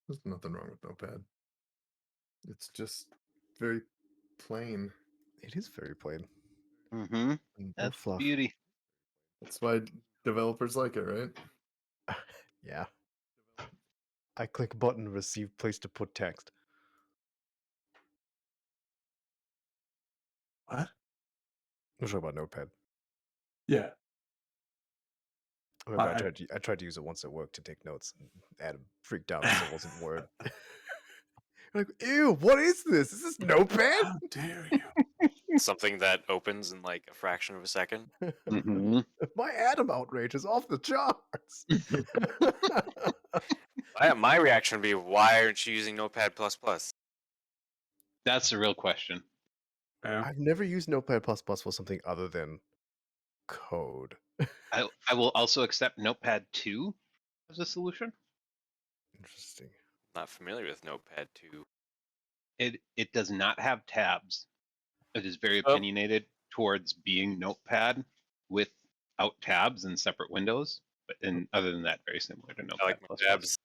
There's nothing wrong with Notepad. It's just very plain. It is very plain. Mm-hmm. And No That's the fluff. beauty. that's why developers like it, right? Yeah. I click button, receive place to put text. What? I'm talking about Notepad. Yeah. I remember I- I tried to use it once at work to take notes, and Adam freaked out because it wasn't Word. Like, ew, what is this? Is this Notepad? How dare you? Something that opens in like a fraction of a second. Mm-hmm. My Adam outrage is off the charts. My reaction would be, why aren't you using Notepad++? That's the real question. Yeah. I've never used Notepad++ for something other than code. I will also accept Notepad 2 as a solution. Interesting. Not familiar with Notepad 2. It does not have tabs. It is very Oh. opinionated towards being Notepad without tabs and separate windows. But other than that, very similar to Notepad++. I like my tabs.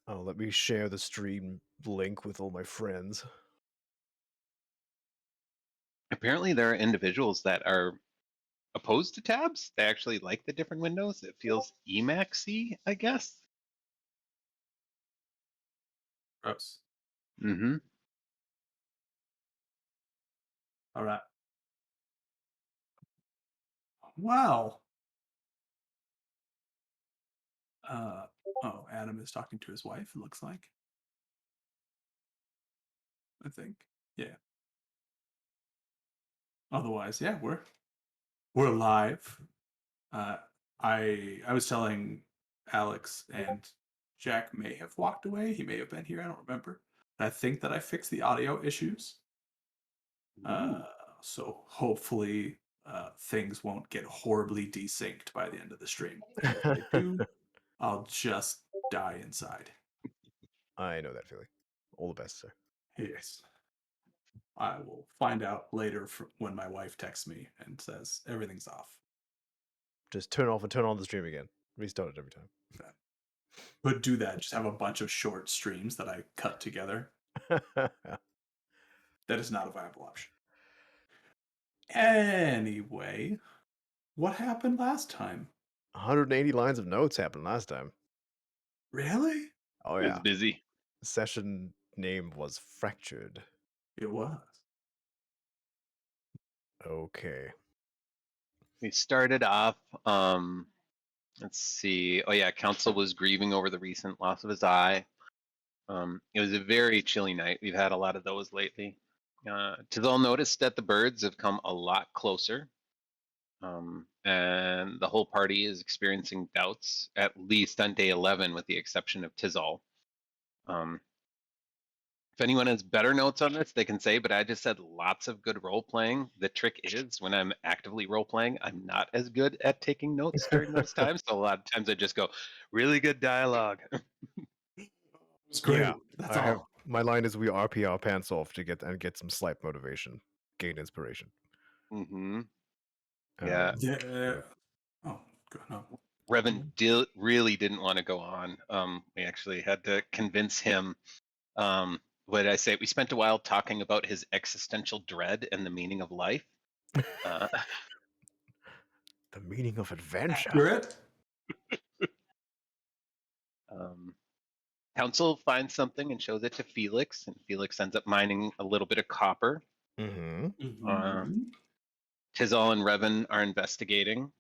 Oh, let me share the stream link with all my friends. Apparently, there are individuals that are opposed to tabs. They actually like the different windows. It feels Emacs-y, I guess. Gross. Mm-hmm. All right. Well. Oh, Adam is talking to his wife, it looks like. I think. Yeah. Otherwise, yeah, we're live. I was telling Alex, and Jack may have walked away. He may have been here. I don't remember. But I think that I fixed the audio issues. So hopefully things won't get horribly desynced by the end of the stream. If they do, I'll just die inside. I know that feeling. All the best, sir. Yes. I will find out later when my wife texts me and says everything's off. Just turn off and turn on the stream again. Restart it every time. But do that. Just have a bunch of short streams that I cut together. That is not a viable option. Anyway, what happened last time? 180 lines of notes happened last time. Really? Oh It was yeah. busy. Session name was Fractured. It was. Okay. We started off, let's see. Oh yeah, Council was grieving over the recent loss of his eye. It was a very chilly night. We've had a lot of those lately. Tizol noticed that the birds have come a lot closer. And the whole party is experiencing doubts, at least on day 11, with the exception of Tizol. If anyone has better notes on this, they can say, but I just said lots of good role playing. The trick is when I'm actively role playing, I'm not as good at taking notes during those times. So a lot of times I just go, really good dialogue. It was great. Yeah, That's I all. have my line is we RP our pants off to get some slight motivation, gain inspiration. Mm-hmm. Yeah. Yeah. Oh, good. No. Revan really didn't want to go on. We actually had to convince him. What did I say? We spent a while talking about his existential dread and the meaning of life. The meaning of adventure. Accurate. Council finds something and shows it to Felix, and Felix ends up mining a little bit of copper. Mm-hmm. Tizal and Revan are investigating.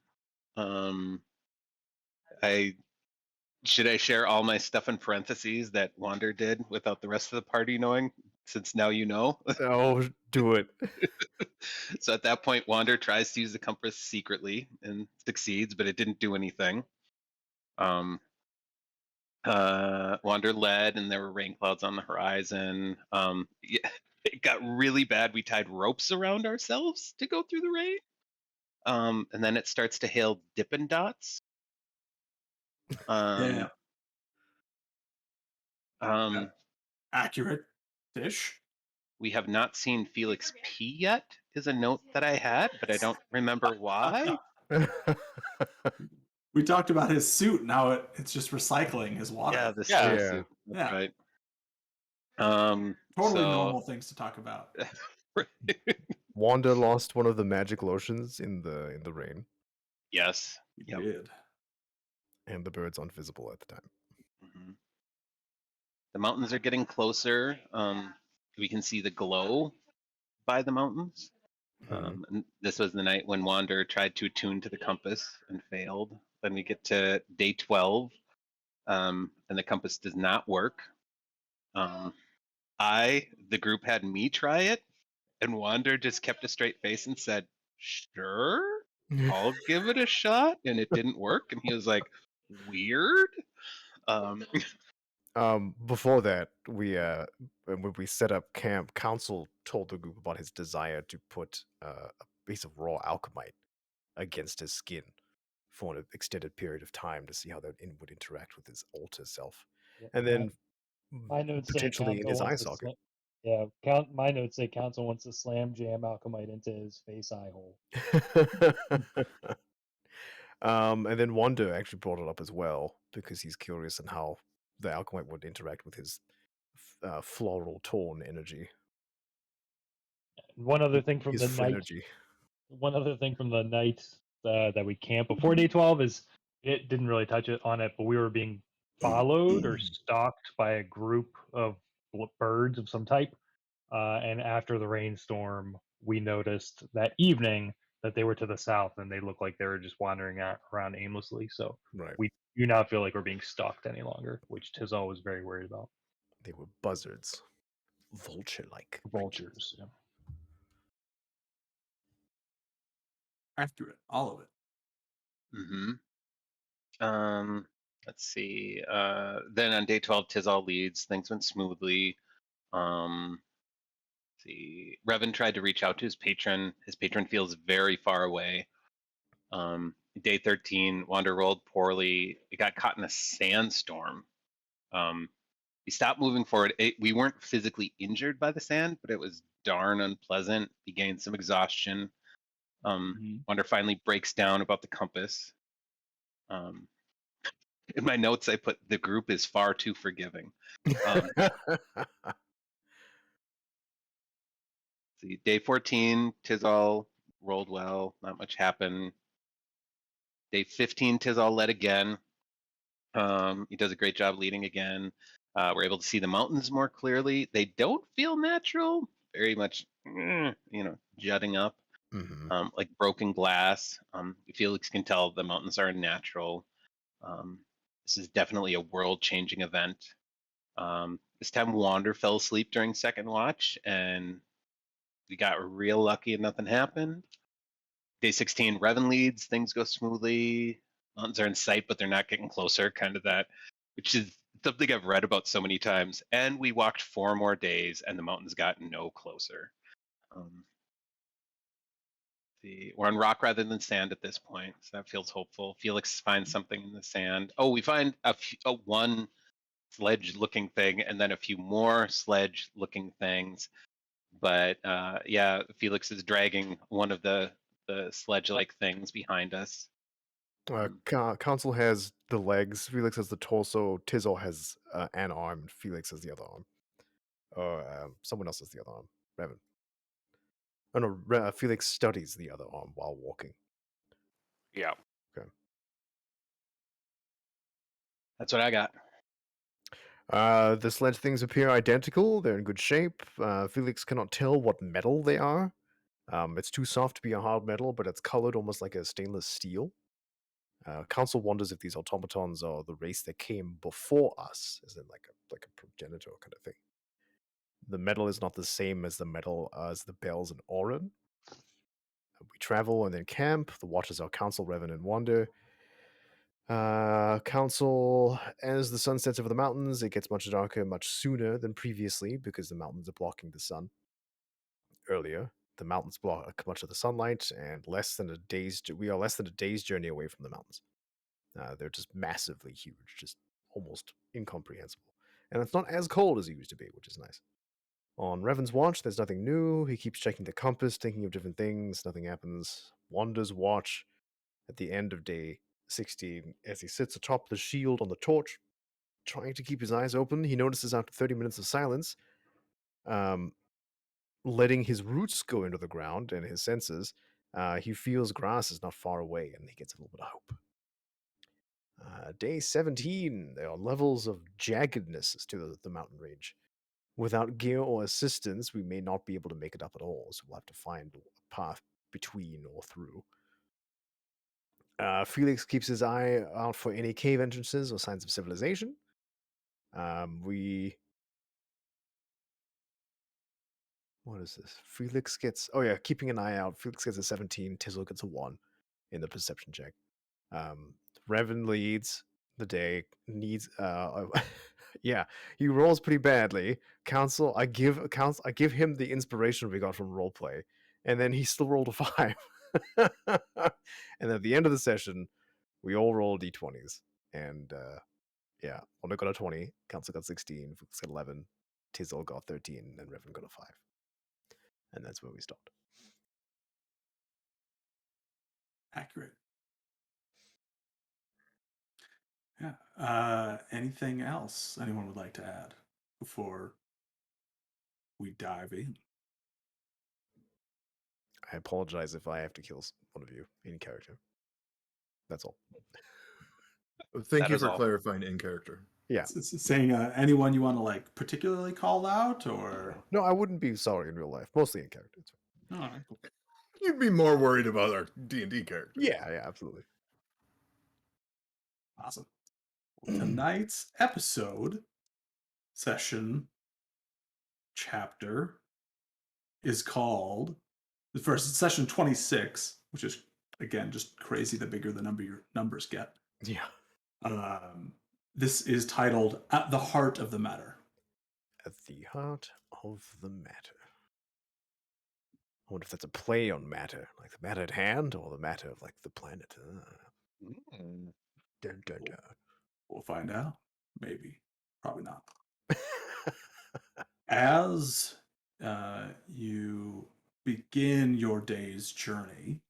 Should I share all my stuff in parentheses that Wander did without the rest of the party knowing, since now you know? Oh, do it. So at that point, Wander tries to use the compass secretly and succeeds, but it didn't do anything. Wander led, and there were rain clouds on the horizon. Yeah, it got really bad. We tied ropes around ourselves to go through the rain. And then it starts to hail Dippin' Dots. Yeah. Accurate fish. We have not seen Felix pee yet, is a note that I had, but I don't remember why. We talked about his suit. Now it's just recycling his water. Yeah, the Yeah. suit. That's Yeah. right. Totally So normal things to talk about. Wanda lost one of the magic lotions in the rain, yes. You Yep. did. and the bird's invisible at the time. Mhm. The mountains are getting closer. We can see the glow by the mountains. And this was the night when Wander tried to attune to the compass and failed. Then we get to day 12, and the compass does not work. The group had me try it, and Wander just kept a straight face and said, "Sure, I'll give it a shot." And it didn't work. And he was like, "Weird." Um, Before that, when we set up camp, Council told the group about his desire to put a piece of raw alchemite against his skin for an extended period of time to see how that would interact with his alter self, Yep. and then My notes say potentially in Council his eye wants to socket. my notes say Council wants to slam jam alchemite into his face eye hole. And then Wanda actually brought it up as well because he's curious on how the alchemite would interact with his floral torn energy. One other thing from His the night phrenergy. one other thing from the night that we camped before day 12 is it didn't really touch it on it, but we were being followed or stalked by a group of birds of some type. And after the rainstorm, we noticed that evening that they were to the south and they looked like they were just wandering around aimlessly. So Right. we do not feel like we're being stalked any longer, which Tizal was very worried about. They were buzzards. Vulture-like. Vultures. Yeah. Accurate. All of it. let's see. Then on day 12, Tizal leads. Things went smoothly. Let's see. Revan tried to reach out to his patron. His patron feels very far away. Day 13, Wander rolled poorly. It got caught in a sandstorm. We stopped moving forward. We weren't physically injured by the sand, but it was darn unpleasant. He gained some exhaustion. Wander finally breaks down about the compass. In my notes, I put the group is far too forgiving. See, day 14, Tizal rolled well. Not much happened. Day 15, Tizal led again. He does a great job leading again. We're able to see the mountains more clearly. They don't feel natural, very much, jutting up, like broken glass. Felix can tell the mountains are natural. This is definitely a world-changing event. This time, Wander fell asleep during second watch, and we got real lucky and nothing happened. Day 16, Revan leads. Things go smoothly. Mountains are in sight, but they're not getting closer. Kind of that, which is something I've read about so many times. And we walked 4 more days, and the mountains got no closer. We're on rock rather than sand at this point, so that feels hopeful. Felix finds something in the sand. Oh, we find one sledge-looking thing, and then a few more sledge-looking things. But yeah, Felix is dragging one of the sledge-like things behind us. Council has the legs, Felix has the torso, Tizal has an arm, and Felix has the other arm. Or someone else has the other arm. Revan. Oh no, Felix studies the other arm while walking. Yeah. Okay. That's what I got. The sledge things appear identical. They're in good shape. Felix cannot tell what metal they are. It's too soft to be a hard metal, but it's colored almost like a stainless steel. Council wonders if these automatons are the race that came before us, as in like a progenitor kind of thing. The metal is not the same as the metal as the bells in Orin. We travel and then camp. The watchers are Council, Revan, and Wander. Council, as the sun sets over the mountains, it gets much darker much sooner than previously because the mountains are blocking the sun. Earlier, the mountains block much of the sunlight, and we are less than a day's journey away from the mountains. They're just massively huge, just almost incomprehensible. And it's not as cold as it used to be, which is nice. On Revan's watch, there's nothing new. He keeps checking the compass, thinking of different things. Nothing happens. Wander's watch at the end of day 16, as he sits atop the shield on the torch, trying to keep his eyes open, he notices after 30 minutes of silence letting his roots go into the ground and his senses, he feels grass is not far away, and he gets a little bit of hope. Day 17, there are levels of jaggedness to the mountain range. Without gear or assistance, we may not be able to make it up at all, so we'll have to find a path between or through. Felix keeps his eye out for any cave entrances or signs of civilization. What is this? Felix gets... Oh yeah, keeping an eye out. Felix gets a 17. Tizzle gets a 1 in the perception check. Revan leads the day. Needs... yeah, he rolls pretty badly. I give him the inspiration we got from roleplay, and then he still rolled a 5. And at the end of the session, we all roll d20s. And yeah, Wanda got a 20, Council got 16, Felix got 11, Tizzle got 13, and Revan got a 5. And that's where we stopped. Accurate. Yeah. Anything else anyone would like to add before we dive in? I apologize if I have to kill one of you in character. That's all. Thank That you is for all. clarifying in character. Yeah. It's saying anyone you want to like particularly call out, or No, I wouldn't be sorry in real life. Mostly in character. It's fine. all right, cool. You'd be more worried about our D&D characters. Yeah, absolutely. Awesome. Tonight's episode, session, chapter is called the first session 26, which is again just crazy the bigger the your numbers get. Yeah. This is titled "At the Heart of the Matter." At the heart of the matter. I wonder if that's a play on matter, like the matter at hand, or the matter of like the planet. Dun, dun, dun. We'll find out. Maybe. Probably not. As you begin your day's journey,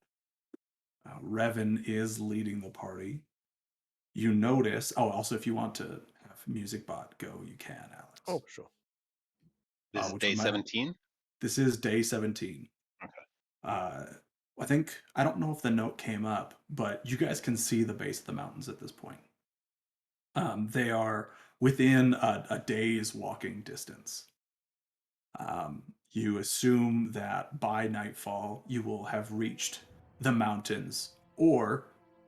Revan is leading the party. You notice... Oh, also, if you want to have MusicBot go, you can, Alex. Oh, sure. This is which day one might- 17. This is day 17. Okay. I don't know if the note came up, but you guys can see the base of the mountains at this point. They are within a day's walking distance. You assume that by nightfall you will have reached the mountains, or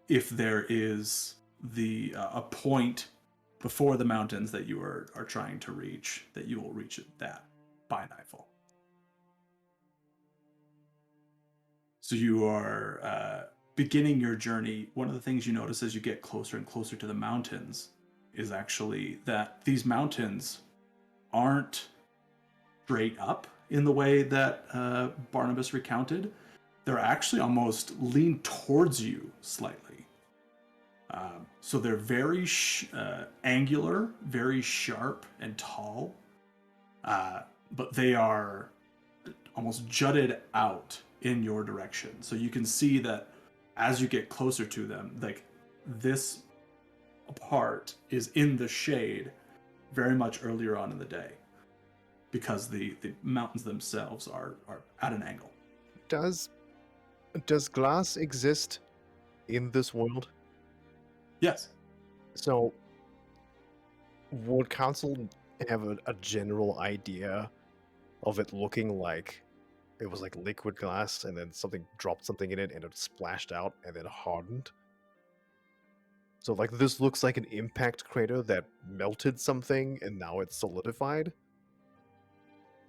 if there is a point before the mountains that you are trying to reach, that you will reach that by nightfall. So you are beginning your journey. One of the things you notice as you get closer and closer to the mountains is actually that these mountains aren't straight up in the way that Barnabas recounted. They're actually almost lean towards you slightly. So they're very angular, very sharp and tall, but they are almost jutted out in your direction. So you can see that as you get closer to them, like this part is in the shade very much earlier on in the day, because the mountains themselves are at an angle. Does glass exist in this world? Yes. So, would Council have a general idea of it looking like it was like liquid glass and then something dropped something in it and it splashed out and then hardened? So, like, this looks like an impact crater that melted something and now it's solidified?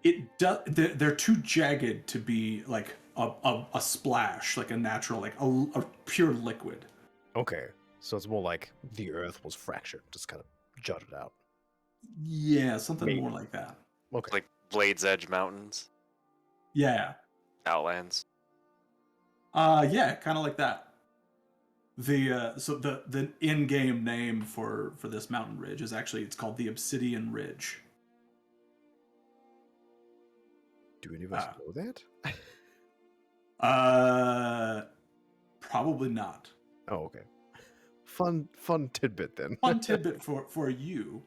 It does. They're too jagged to be like a splash, like a natural, like a pure liquid. Okay, so it's more like the earth was fractured, just kind of jutted out. Yeah, something Maybe. more like that. Okay. Like Blades Edge Mountains, Yeah. Outlands. Yeah, kind of like that. So the in-game name for this mountain ridge is actually, it's called the Obsidian Ridge. Do any of us know that? Probably not. Oh, okay. Fun tidbit then. Fun tidbit for you.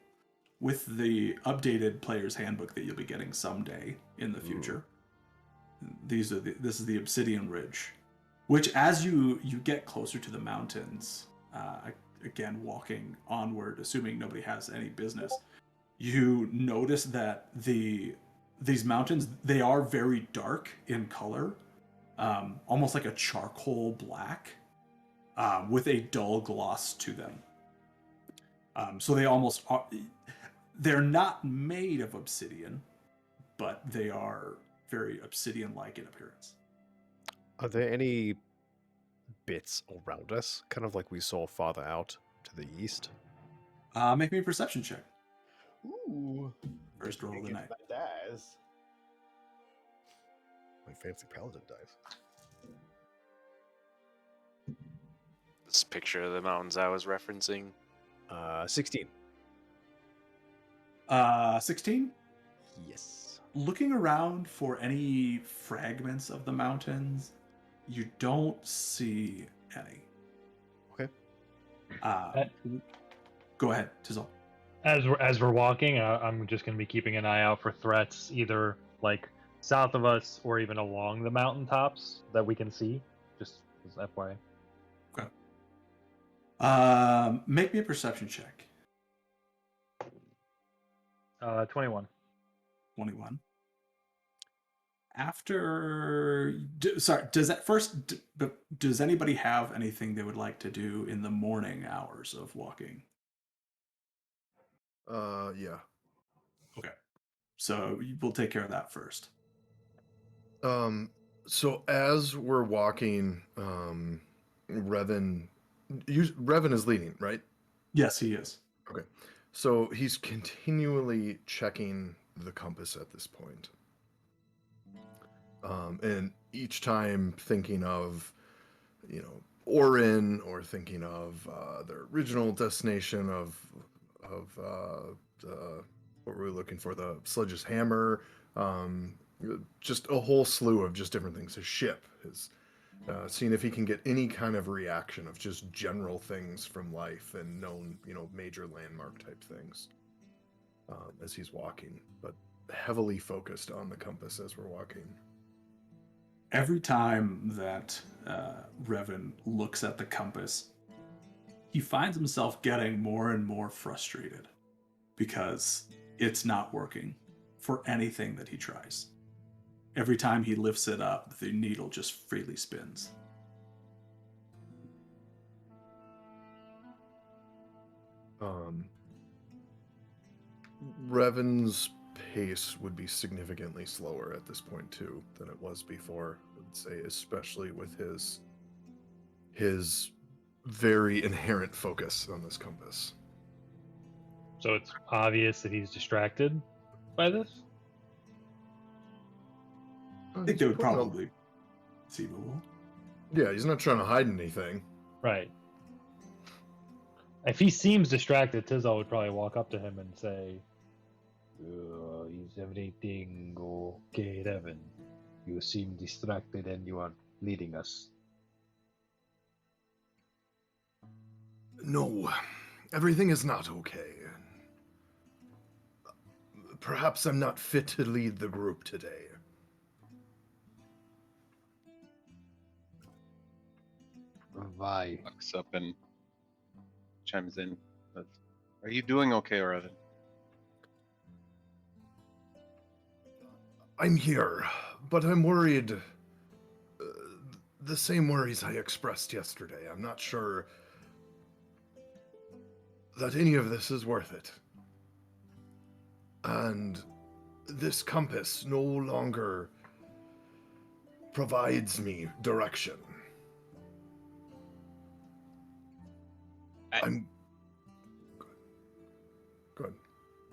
with the updated player's handbook that you'll be getting someday in the future. This is the Obsidian Ridge, which as you get closer to the mountains, again walking onward, assuming nobody has any business, you notice that these mountains, they are very dark in color, almost like a charcoal black, with a dull gloss to them. So they almost are, they're not made of obsidian, but they are very obsidian-like in appearance. Are there any bits around us, kind of like we saw farther out to the east? Make me a perception check. Ooh. First roll of the night. Dice. My fancy paladin dice. This picture of the mountains I was referencing. 16. 16? Yes. Looking around for any fragments of the mountains, you don't see any. Okay. Go ahead, Tizzle. As we're walking, I'm just going to be keeping an eye out for threats, either like south of us or even along the mountaintops that we can see. Just as FYI. Okay. Make me a perception check. 21. 21. Does anybody have anything they would like to do in the morning hours of walking? Yeah. Okay. So we'll take care of that first. So as we're walking, Revan is leading, right? Yes, he is. Okay. So he's continually checking the compass at this point. And each time thinking of, Orin, or thinking of their original destination of what were we looking for? The Sledge's Hammer. Just a whole slew of just different things. His ship, seeing if he can get any kind of reaction of just general things from life and known, major landmark type things as he's walking, but heavily focused on the compass as we're walking. Every time that Revan looks at the compass, he finds himself getting more and more frustrated because it's not working for anything that he tries. Every time he lifts it up, the needle just freely spins. Revan's pace would be significantly slower at this point too than it was before. I would say, especially with his very inherent focus on this compass. So it's obvious that he's distracted by this? I think they would probably see the Yeah, he's not trying to hide anything. Right. If he seems distracted, Tizal would probably walk up to him and say, is everything okay, Revan? You seem distracted and you are leading us. No, everything is not okay. Perhaps I'm not fit to lead the group today. Why? Looks up and chimes in. Are you doing okay, Revan? I'm here, but I'm worried. The same worries I expressed yesterday. I'm not sure that any of this is worth it. And this compass no longer provides me direction. I'm... Go ahead.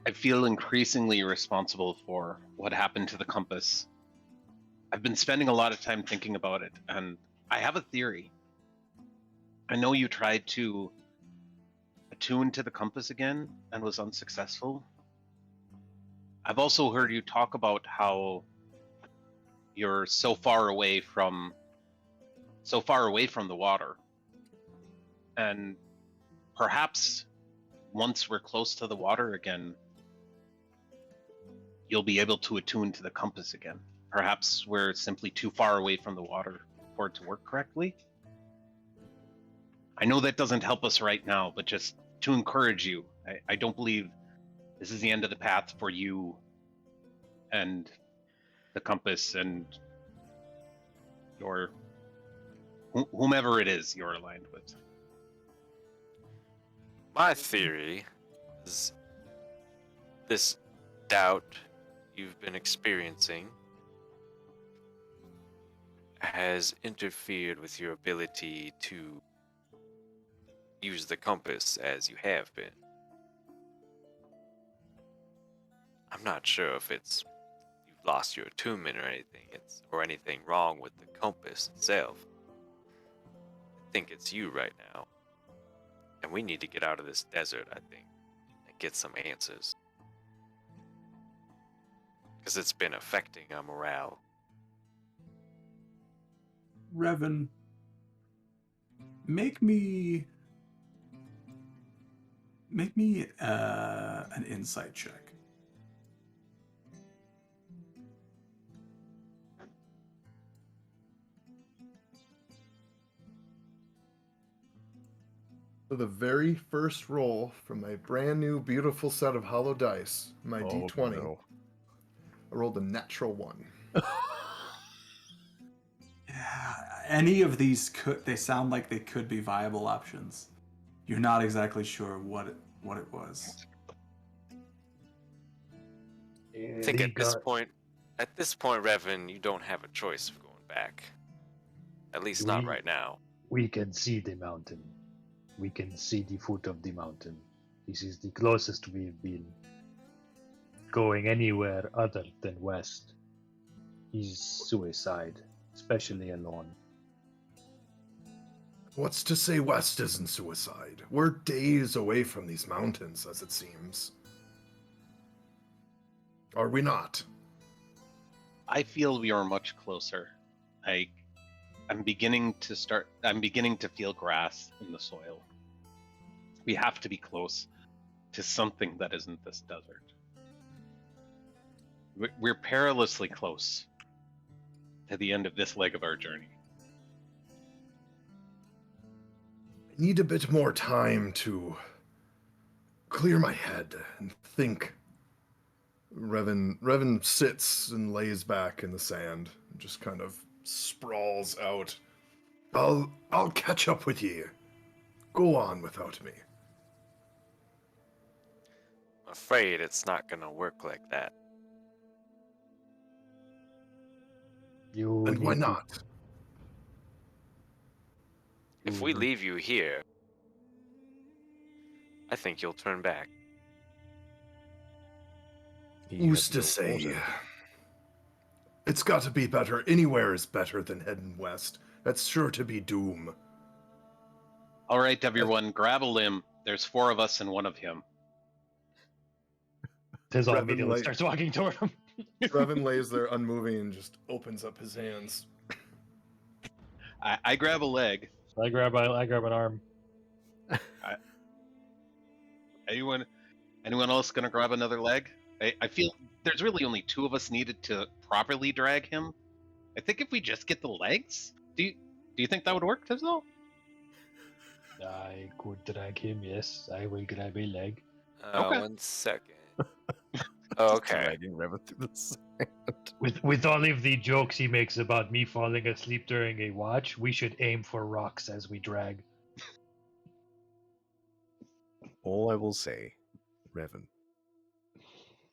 I feel increasingly responsible for what happened to the compass. I've been spending a lot of time thinking about it, and I have a theory. I know you tried to attune to the compass again and was unsuccessful. I've also heard you talk about how you're so far away from the water. And perhaps once we're close to the water again, you'll be able to attune to the compass again. Perhaps we're simply too far away from the water for it to work correctly. I know that doesn't help us right now, but just to encourage you, I don't believe this is the end of the path for you and the compass and your whomever it is you're aligned with. My theory is this doubt you've been experiencing has interfered with your ability to use the compass as you have been. I'm not sure if it's you've lost your attunement or anything, or anything wrong with the compass itself. I think it's you right now. And we need to get out of this desert, I think, and get some answers. Because it's been affecting our morale. Revan, make me an insight check. For the very first roll from my brand new beautiful set of hollow dice, my D20, no. I rolled a natural 1. Yeah, any of these they sound like they could be viable options. You're not exactly sure what it was. I think at this point, Revan, you don't have a choice of going back. At least not right now. We can see the mountain. We can see the foot of the mountain. This is the closest we've been going anywhere other than west. Is suicide, especially alone. What's to say west isn't suicide? We're days away from these mountains, as it seems. Are we not? I feel we are much closer. I'm beginning to feel grass in the soil. We have to be close to something that isn't this desert. We're perilously close to the end of this leg of our journey. I need a bit more time to clear my head and think. Revan sits and lays back in the sand and just kind of sprawls out. I'll catch up with ye. Go on without me. I'm afraid it's not gonna work like that. And why not? If we leave you here, I think you'll turn back. Who's to say? It's got to be better. Anywhere is better than heading west. That's sure to be doom. All right, everyone, grab a limb. There's 4 of us and 1 of him. Tizal Revan immediately lay- starts walking toward him. Revan lays there unmoving and just opens up his hands. I grab a leg. I grab an arm. Anyone else gonna grab another leg? I feel there's really only 2 of us needed to properly drag him. I think if we just get the legs, do you think that would work, Tizal? I could drag him, yes. I will grab a leg. Okay. 1 second. Okay. Dragging Revan through the sand. With all of the jokes he makes about me falling asleep during a watch, we should aim for rocks as we drag. All I will say, Revan,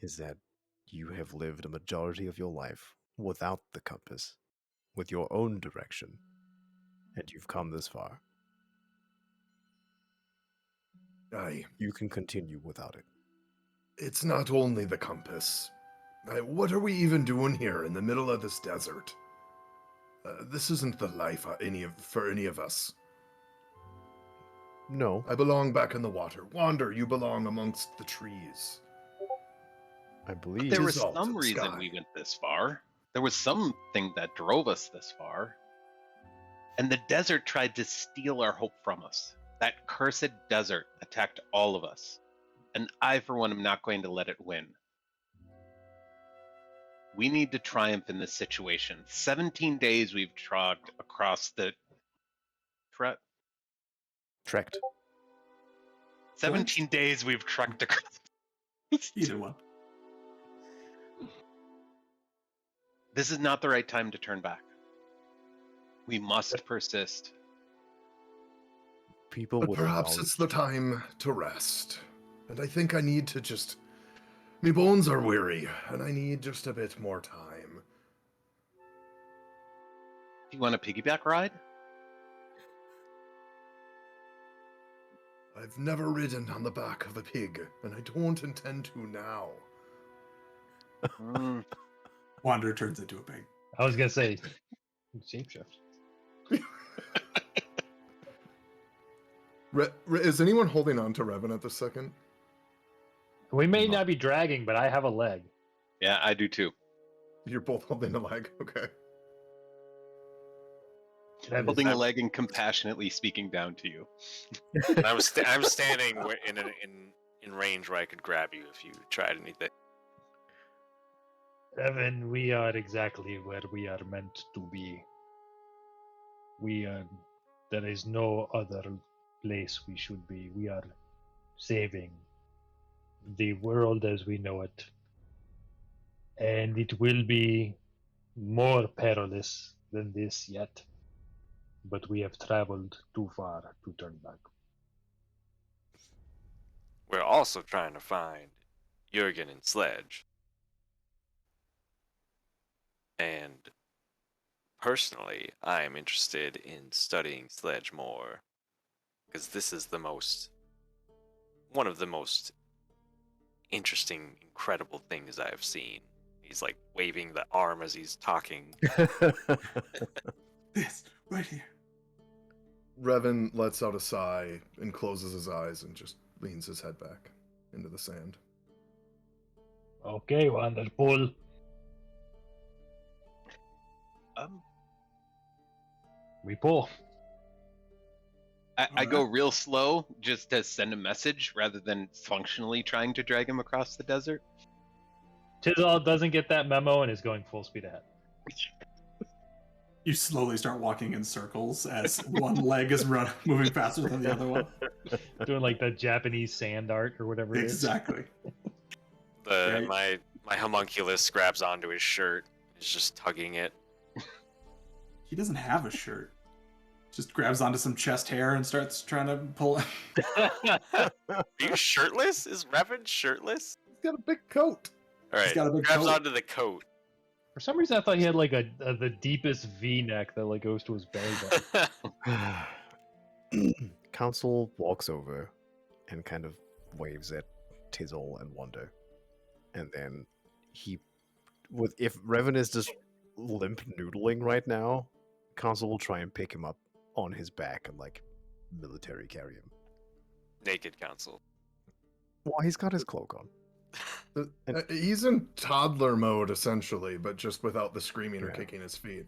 is that you have lived a majority of your life without the compass, with your own direction, and you've come this far. Aye. You can continue without it. It's not only the compass. What are we even doing here in the middle of this desert? This isn't the life for any of us. No, I belong back in the water. Wander, you belong amongst the trees. I believe There was Tizal to some the reason sky. we went this far. There was something that drove us this far. And the desert tried to steal our hope from us. That cursed desert attacked all of us. And I, for one, am not going to let it win. We need to triumph in this situation. 17 days we've trogged across the... Trekked. 17 days we've trekked across... Either one. This is not the right time to turn back. We must persist. People But would perhaps acknowledge- it's the time to rest. And I think I need to just... My bones are weary, and I need just a bit more time. Do you want a piggyback ride? I've never ridden on the back of a pig, and I don't intend to now. Mm, Wander turns into a pig. I was gonna say, shapeshift. Is anyone holding on to Revan at this second? We may No. not be dragging, but I have a leg. yeah, I do too. You're both holding a leg. Okay. That is- Holding a leg and compassionately speaking down to you. I'm standing in range where I could grab you if you tried anything. Evan, we are exactly where we are meant to be. We are. There is no other place we should be. We are saving the world as we know it. And it will be more perilous than this yet. But we have traveled too far to turn back. We're also trying to find Jurgen and Sledge. And personally, I am interested in studying Sledge more. Because this is one of the most interesting, incredible things I have seen. He's like waving the arm as he's talking. This, right here. Revan lets out a sigh and closes his eyes and just leans his head back into the sand. Okay, wonderful. We pull. I go real slow just to send a message rather than functionally trying to drag him across the desert. Tizal doesn't get that memo and is going full speed ahead. You slowly start walking in circles as one leg is moving faster than the other one. Doing like the Japanese sand art or whatever it is. Exactly. The Right. my homunculus grabs onto his shirt. Is just tugging it. He doesn't have a shirt. Just grabs onto some chest hair and starts trying to pull. Are you shirtless? Is Revan shirtless? He's got a big coat. All right, got a big grabs coat. onto the coat. For some reason, I thought he had like the deepest V-neck that like goes to his belly button. Council walks over and kind of waves at Tizzle and Wonder. And then if Revan is just limp noodling right now, Council will try and pick him up on his back and like military carry him. Naked council. Well, he's got his cloak on. He's in toddler mode essentially, but just without the screaming or Yeah. kicking his feet.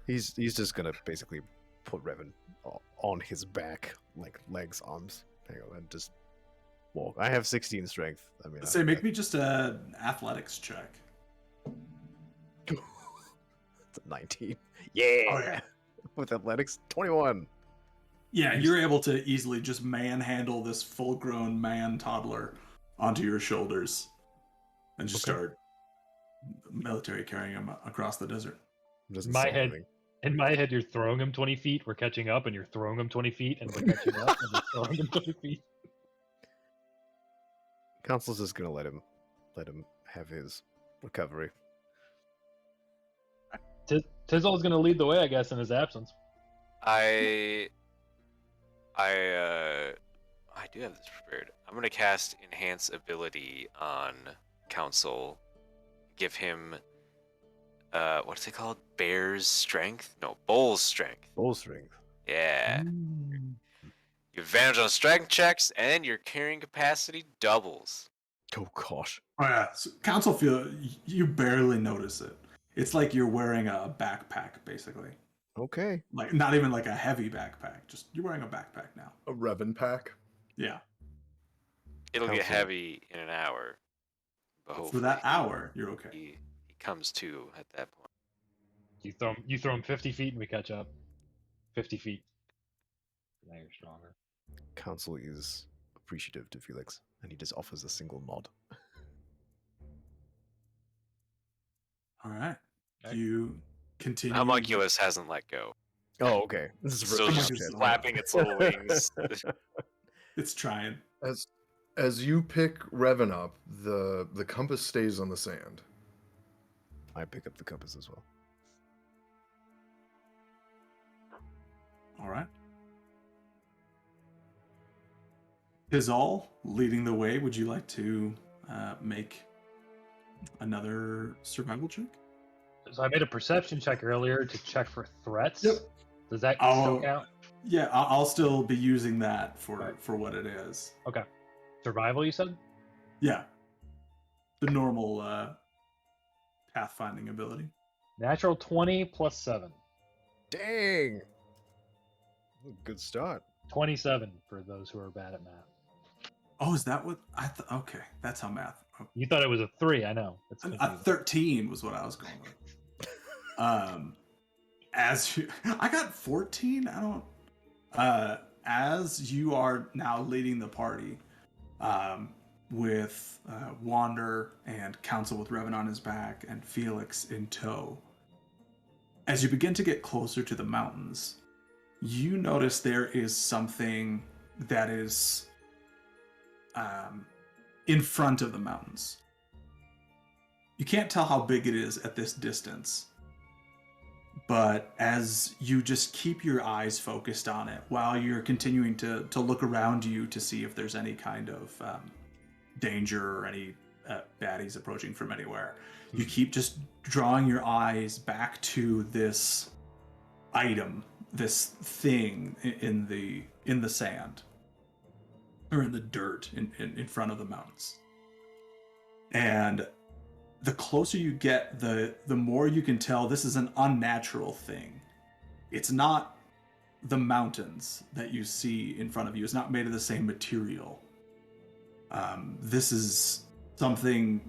He's just gonna basically put Revan on his back, like legs, arms, and just walk. I have 16 strength. I mean, Say, make me just an athletics check. It's a 19. Yeah. Oh, yeah. With athletics, 21. Yeah, you're able to easily just manhandle this full-grown man toddler onto your shoulders and just Okay. start military carrying him across the desert. Doesn't My say head- anything. In my head, you're throwing him 20 feet, we're catching up, and you're throwing him 20 feet, and we're catching up, and you're throwing him 20 feet. Council's just gonna let him have his recovery. Tizzle's gonna lead the way, I guess, in his absence. I do have this prepared. I'm gonna cast Enhance Ability on Council. Give him what's it called? Bear's Strength? No, Bull's Strength. Bull strength. Yeah. Your advantage on strength checks and your carrying capacity doubles. Oh gosh. Oh yeah, so council feel you barely notice it. It's like you're wearing a backpack, basically. Okay. Like not even like a heavy backpack. Just you're wearing a backpack now. A Revan pack. Yeah. It'll get Council. heavy in an hour. But For hopefully that hour, you're okay. he comes to at that point. You throw him 50 feet and we catch up. 50 feet. Now you're stronger. Council is appreciative to Felix, and he just offers a single nod. All right. Okay. You continue. Homunculus hasn't let go. Oh, okay. This is Still really just Homunculus. flapping its little wings. It's trying. As you pick Revan up, the compass stays on the sand. I pick up the compass as well. All right. Tizal leading the way. Would you like to make another survival check? So I made a perception check earlier to check for threats. Yep. Does that Oh. still count? Yeah, I'll still be using that for Right. for what it is. Okay. Survival, you said? Yeah, the normal pathfinding ability. Natural 20 plus 7. Dang! Good start. 27 for those who are bad at math. Oh, is that what I thought? Okay, that's how math. You thought it was a 3, I know. It's A confusing. 13 was what I was going with. As you, I got 14. I don't. As you are now leading the party, with Wander and Council with Revan on his back and Felix in tow. As you begin to get closer to the mountains, you notice there is something that is in front of the mountains. You can't tell how big it is at this distance, but as you just keep your eyes focused on it while you're continuing to look around you to see if there's any kind of danger or any baddies approaching from anywhere, you keep just drawing your eyes back to this item, this thing in the sand or in the dirt in front of the mountains. And the closer you get, the more you can tell this is an unnatural thing. It's not the mountains that you see in front of you. It's not made of the same material. This is something,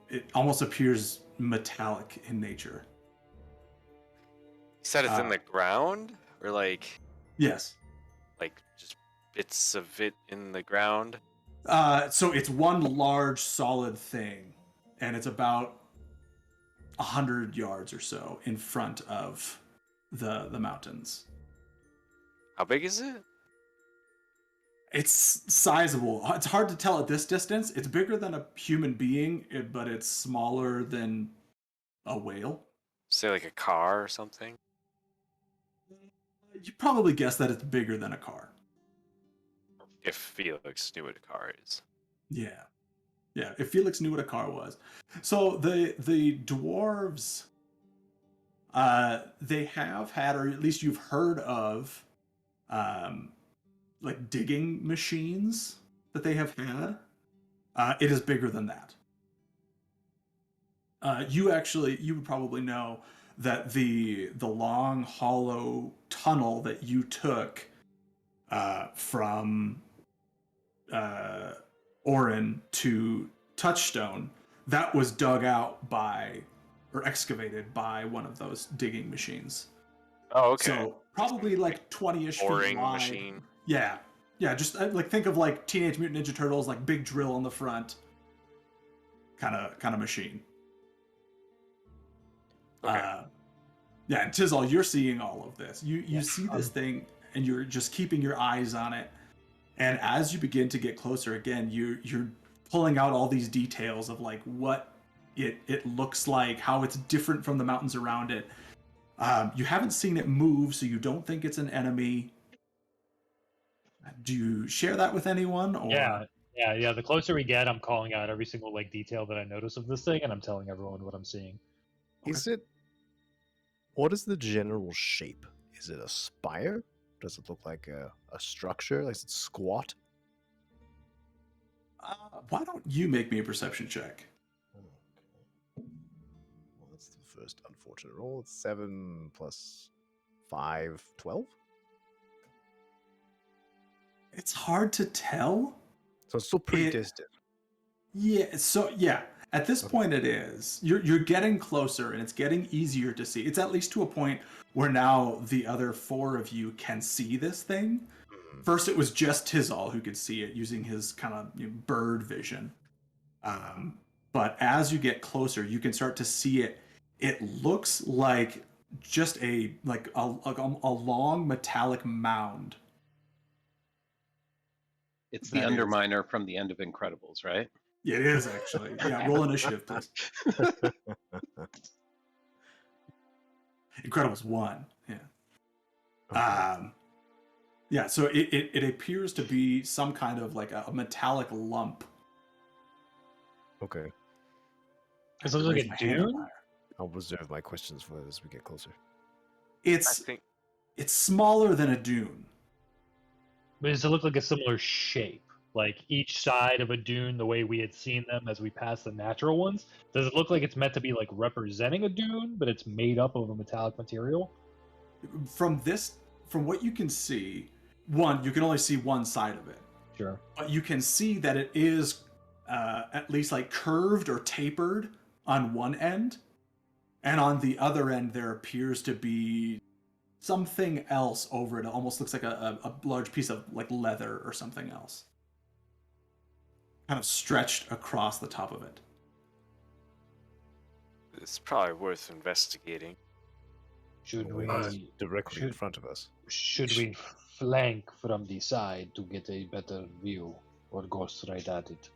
it almost appears metallic in nature. You said it's in the ground? Or Yes. like just bits of it in the ground? So it's one large solid thing, and it's about 100 yards or so in front of the mountains. How big is it? It's sizable. It's hard to tell at this distance. It's bigger than a human being, but it's smaller than a whale. Say like a car or something? You probably guess that it's bigger than a car. If Felix knew what a car is. Yeah. Yeah, if Felix knew what a car was. So the dwarves, they have had, or at least you've heard of, like digging machines that they have had. It is bigger than that. You would probably know that the long hollow tunnel that you took from Orin to Touchstone, that was dug out by, or excavated by one of those digging machines. Oh, okay. So probably like 20-ish feet Boring wide. machine. Yeah. Yeah, just like think of like Teenage Mutant Ninja Turtles, like big drill on the front kind of machine. Okay. Yeah, and Tizal, you're seeing all of this. You Yeah. see this thing, and you're just keeping your eyes on it. And as you begin to get closer again, you're pulling out all these details of like what it looks like, how it's different from the mountains around it. You haven't seen it move, so you don't think it's an enemy. Do you share that with anyone? Or... Yeah. The closer we get, I'm calling out every single like detail that I notice of this thing, and I'm telling everyone what I'm seeing. Is it? What is the general shape? Is it a spire? Does it look like a structure? Like, is it squat? Why don't you make me a perception check? Okay. Well, that's the first unfortunate roll. It's 7 plus 5, 12? It's hard to tell. So it's still pretty distant. Yeah, so yeah, At this Okay. point, it is. You're getting closer, and it's getting easier to see. It's at least to a point where now the other 4 of you can see this thing. Mhm. First, it was just Tizal who could see it using his kind of bird vision. But as you get closer, you can start to see it. It looks like just a long metallic mound. It's the That is. Underminer from the end of Incredibles, right? Yeah, it is actually. Yeah, roll initiative, please. Incredibles 1. Yeah. Okay. Yeah, so it appears to be some kind of like a metallic lump. It Okay. I have looks to like raise a my hand up dune. higher. I'll reserve my questions for as we get closer. I It's think smaller than a dune. But does it look like a similar shape? Like each side of a dune, the way we had seen them as we passed the natural ones? Does it look like it's meant to be like representing a dune, but it's made up of a metallic material? From what you can see, you can only see one side of it. Sure. But you can see that it is at least like curved or tapered on one end, and on the other end there appears to be something else over it. It almost looks like a large piece of like leather or something else, kind of stretched across the top of it. it's probably worth investigating. Should we Directly in should- front of us. should we flank from the side to get a better view, or go straight at it?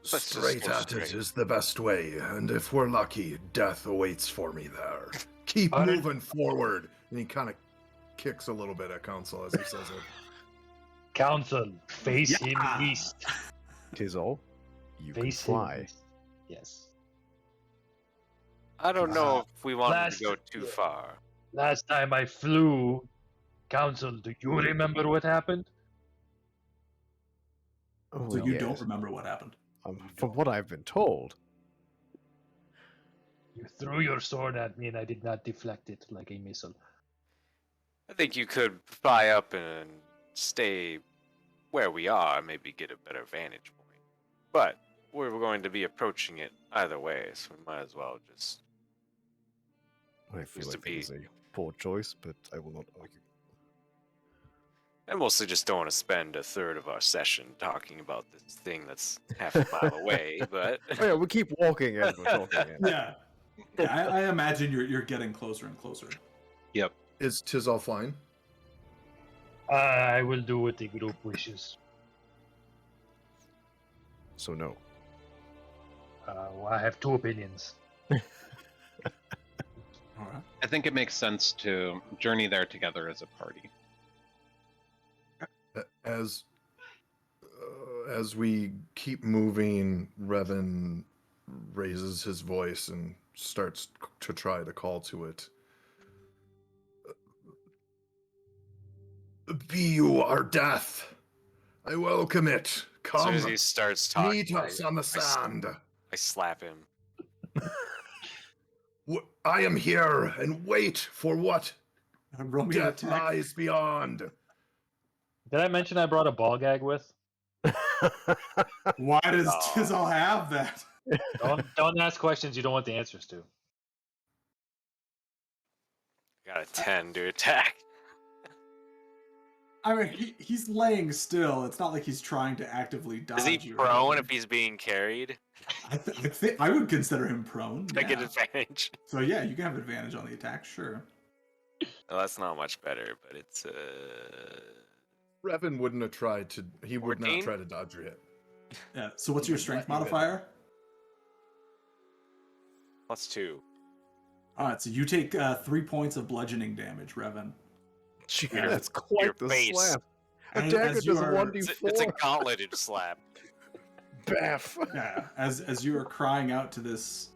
Let's just Straight go at it straight. is the best way, and if we're lucky, death awaits for me there. Keep Alright. moving forward. And he kind of kicks a little bit at Council as he says it. Council, face him Yeah. east. Tis all. You can Face him fly. east. Yes. I don't know if we want Last- to go too far. Last time I flew, Council, do you remember what happened? Oh, So you yes. don't remember what happened. From what I've been told, You threw your sword at me and I did not deflect it like a missile. I think you could fly up and stay where we are, maybe get a better vantage point. But we're going to be approaching it either way, so we might as well just. I feel Used to like that is be. a poor choice, but I will not argue. I mostly just don't want to spend a third of our session talking about this thing that's half a mile away, but. Oh yeah, we keep walking as we're talking. Yeah, I imagine you're getting closer and closer. Yep. Is Tizal flying? I will do what the group wishes. So no. Well, I have 2 opinions. All right. I think it makes sense to journey there together as a party. As we keep moving, Revan raises his voice and starts to try to call to it. Be you our death. I welcome it. As soon Come, as he starts talking, meet us on the sand. I slap him. I am here and wait for what Roll me an death attack. lies beyond. Did I mention I brought a ball gag with? Why does Aw. Tizal have that? Don't ask questions you don't want the answers to. Got a 10 to attack. I mean, he's laying still. It's not like he's trying to actively dodge Is he you or prone anything. if he's being carried? I would consider him prone. I get yeah. advantage. So yeah, you can have advantage on the attack, sure. Well, that's not much better, but it's Revan wouldn't have tried to. He would 14? not try to dodge your hit. Yeah. So what's your He would strength let you in. modifier? +2. All right, so you take 3 points of bludgeoning damage, Revan. Gee, Your- that's your quite the face. slap. A And dagger as you does are- 1d4. It's a gauntleted slap. Baff. Yeah, as you are crying out to this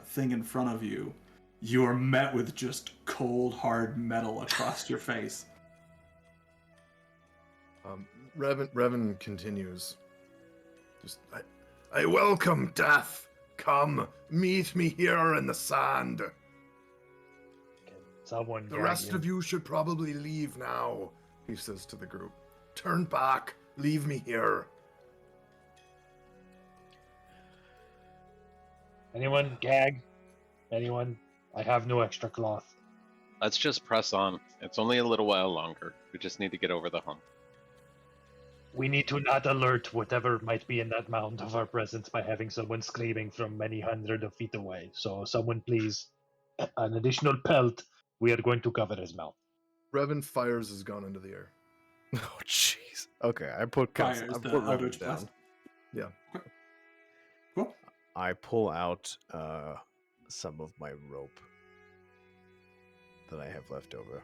thing in front of you, you are met with just cold, hard metal across your face. Revan continues. I welcome death. Come, meet me here in the sand. Can someone The gag rest him? of you should probably leave now, he says to the group. Turn back. Leave me here. Anyone gag? Anyone? I have no extra cloth. Let's just press on. It's only a little while longer. We just need to get over the hump. We need to not alert whatever might be in that mound of our presence by having someone screaming from many hundred of feet away. So, someone please, an additional pelt. We are going to cover his mouth. Revan fires his gun into the air. Oh, jeez. Okay, I put Fires I the put Revan Eldritch down. Blast. Yeah. Cool. I pull out some of my rope that I have left over.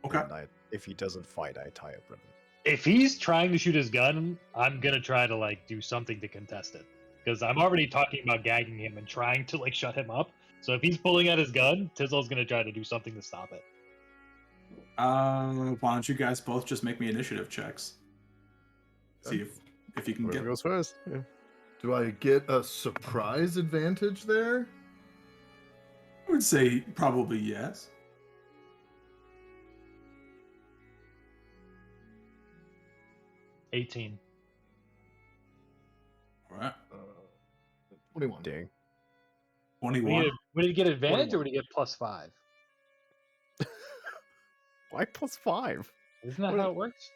Okay. And if he doesn't fight, I tie up Revan. If he's trying to shoot his gun, I'm gonna try to like do something to contest it. Because I'm already talking about gagging him and trying to like shut him up. So if he's pulling out his gun, Tizzle's gonna try to do something to stop it. Why don't you guys both just make me initiative checks? See if you can Whoever get. goes first. Yeah. Do I get a surprise advantage there? I would say probably yes. $18. All right. 21. Dang. 21. Would he get advantage 21. or would he get +5? Why +5? Isn't that What how is- it works?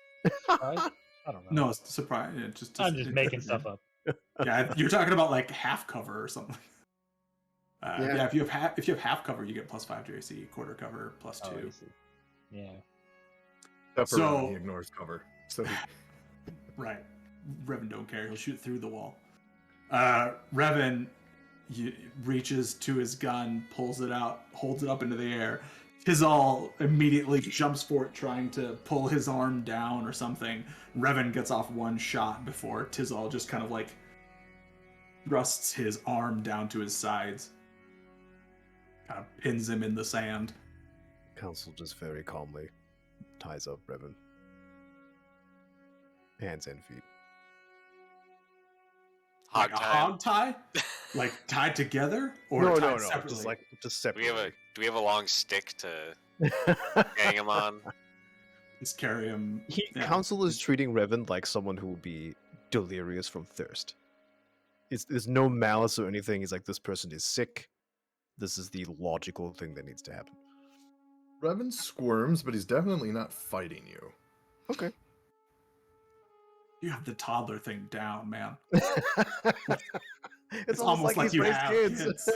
Right? I don't know. No, it's surprise. Yeah, I'm just making stuff up. Yeah, you're talking about like half cover or something. Yeah. Yeah, if you have half cover, you get +5 to AC. Quarter cover +2. Oh, I see. Yeah. Except for So- Revan, he ignores cover. So Right. Revan don't care. He'll shoot through the wall. Revan reaches to his gun, pulls it out, holds it up into the air. Tizal immediately jumps for it, trying to pull his arm down or something. Revan gets off one shot before Tizal just kind of like thrusts his arm down to his sides. Kind of pins him in the sand. Council just very calmly ties up Revan. Hands and feet. Hog Like a time. hog tie? Like tied together? Or No, tied no. separately? Just Do we separately. have a long stick to hang him on? Just carry him. yeah. Council is treating Revan like someone who will be delirious from thirst. There's no malice or anything. He's like, this person is sick. This is the logical thing that needs to happen. Revan squirms, but he's definitely not fighting you. Okay. You have the toddler thing down, man. it's almost like you he's raised have kids.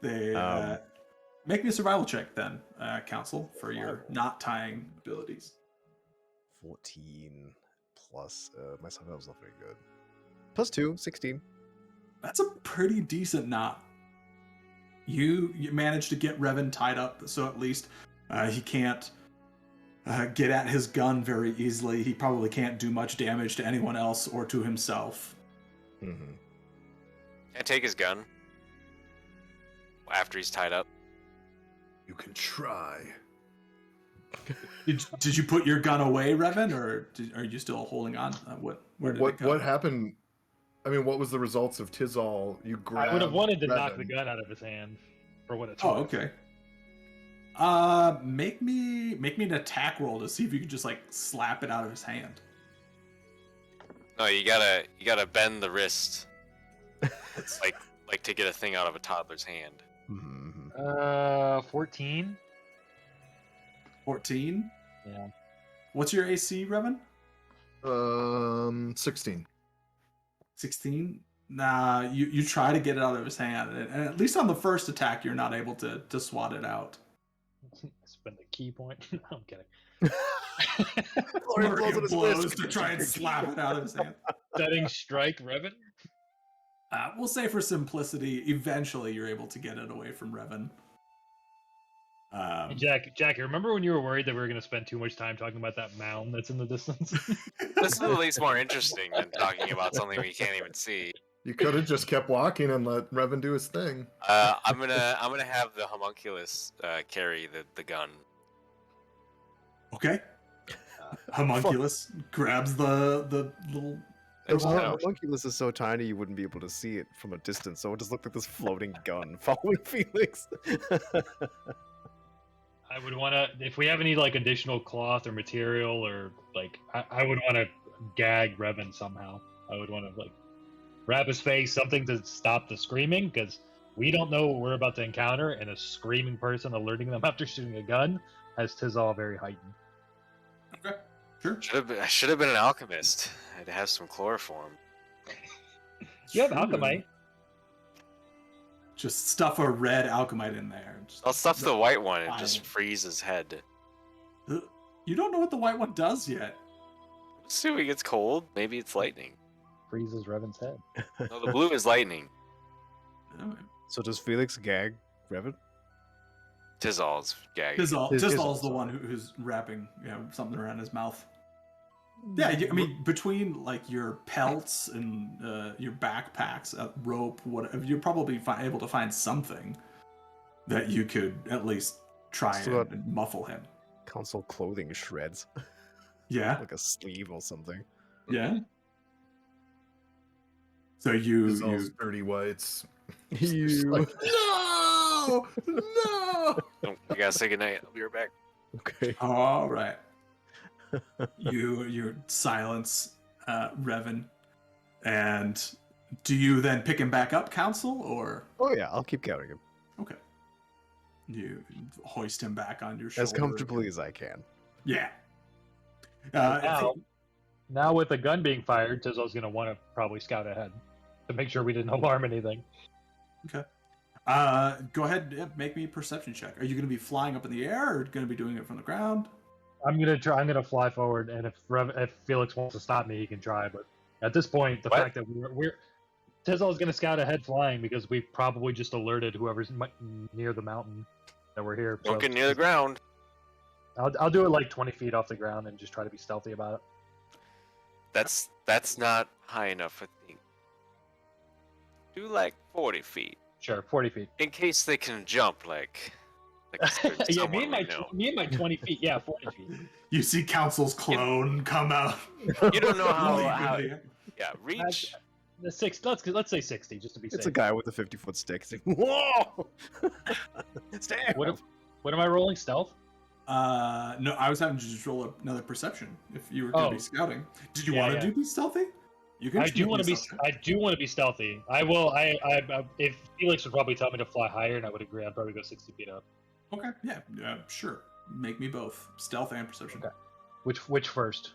They make me a survival check then, Council, for your not tying abilities. 14 plus my survival's not very good. Plus 2, 16. That's a pretty decent knot. You managed to get Revan tied up, so at least he can't get at his gun very easily. He probably can't do much damage to anyone else or to himself. Mm-hmm. Can I take his gun after he's tied up? You can try. Did you put your gun away, Revan, or are you still holding on? Where did it go? What happened? I mean, what was the results of Tizal? You grabbed I would have wanted to knock the Revan. gun out of his hand for what it's Oh, worth. okay. Make me an attack roll to see if you can just like slap it out of his hand. No, you gotta bend the wrist. It's like to get a thing out of a toddler's hand. Mm-hmm. 14. 14. Yeah. What's your AC, Revan? 16. 16. Nah, you try to get it out of his hand, and at least on the first attack, you're not able to swat it out. Spend the key point. I'm kidding. Florian Flurry blows of at his blows wrist. to try and slap it out of his hand. Setting strike, Revan. We'll say for simplicity, eventually you're able to get it away from Revan. Jack, remember when you were worried that we were going to spend too much time talking about that mound that's in the distance? This is at least more interesting than talking about something we can't even see. You could have just kept walking and let Revan do his thing. I'm gonna have the homunculus carry the gun. Okay. Homunculus grabs the little. The It's, uh, homunculus is so tiny you wouldn't be able to see it from a distance, so it just looked like this floating gun following Felix. I would want to, if we have any like additional cloth or material, or like, I would want to gag Revan somehow. I would want to like grab his face, something to stop the screaming, because we don't know what we're about to encounter, and a screaming person alerting them after shooting a gun has Tizal very heightened. Okay, sure. I should have been an alchemist. I'd have some chloroform. You have True. alchemite. Just stuff a red alchemite in there. and just- I'll stuff the white one and Fine. just freeze his head. You don't know what the white one does yet. Assuming it's cold, maybe it's lightning. Freezes Revan's head. No, the blue is lightning. Oh, So does Felix gag Revan? Tizal's gag. Tizal's the one who's wrapping something around his mouth. Yeah, I mean, between like your pelts and your backpacks, a rope, whatever, you're probably able to find something that you could at least try So and muffle him. Council clothing shreds, Yeah, like a sleeve or something. yeah. So you Tizal's dirty whites. You. Like, no! No! Oh, I gotta say goodnight. I'll be right back. Okay. all right. You silence Revan, and do you then pick him back up, Council, or Oh yeah, I'll keep counting him okay? You hoist him back on your shoulder as comfortably as I can. Yeah. Now with the gun being fired, Tizal's going to want to probably scout ahead to make sure we didn't alarm anything. Go ahead, make me a perception check. Are you going to be flying up in the air, or going to be doing it from the ground? I'm gonna fly forward, and if Felix wants to stop me, he can try. But at this point, the What? fact that Tizal's gonna scout ahead flying because we probably just alerted whoever's near the mountain that we're here. Don't get near the ground. I'll do it like 20 feet off the ground and just try to be stealthy about it. That's not high enough, I think. Do like 40 feet. Sure, 40 feet. In case they can jump like Yeah, someone we know. me and my 20 feet. Yeah, 40 feet. You see Council's clone come out. You don't know Leap how in the air. yeah, reach. The six. Let's say 60, just to be safe. It's a guy with a 50-foot stick. It's like, whoa! Stand. What am I rolling? Stealth? No, I was having to just roll another perception if you were going to be scouting. Did you want to be stealthy? You can. I do want to be. stealthy. I do want to be stealthy. I will. If Felix would probably tell me to fly higher, and I would agree, I'd probably go 60 feet up. Okay. Yeah. Sure. Make me both stealth and perception. Okay. Which first?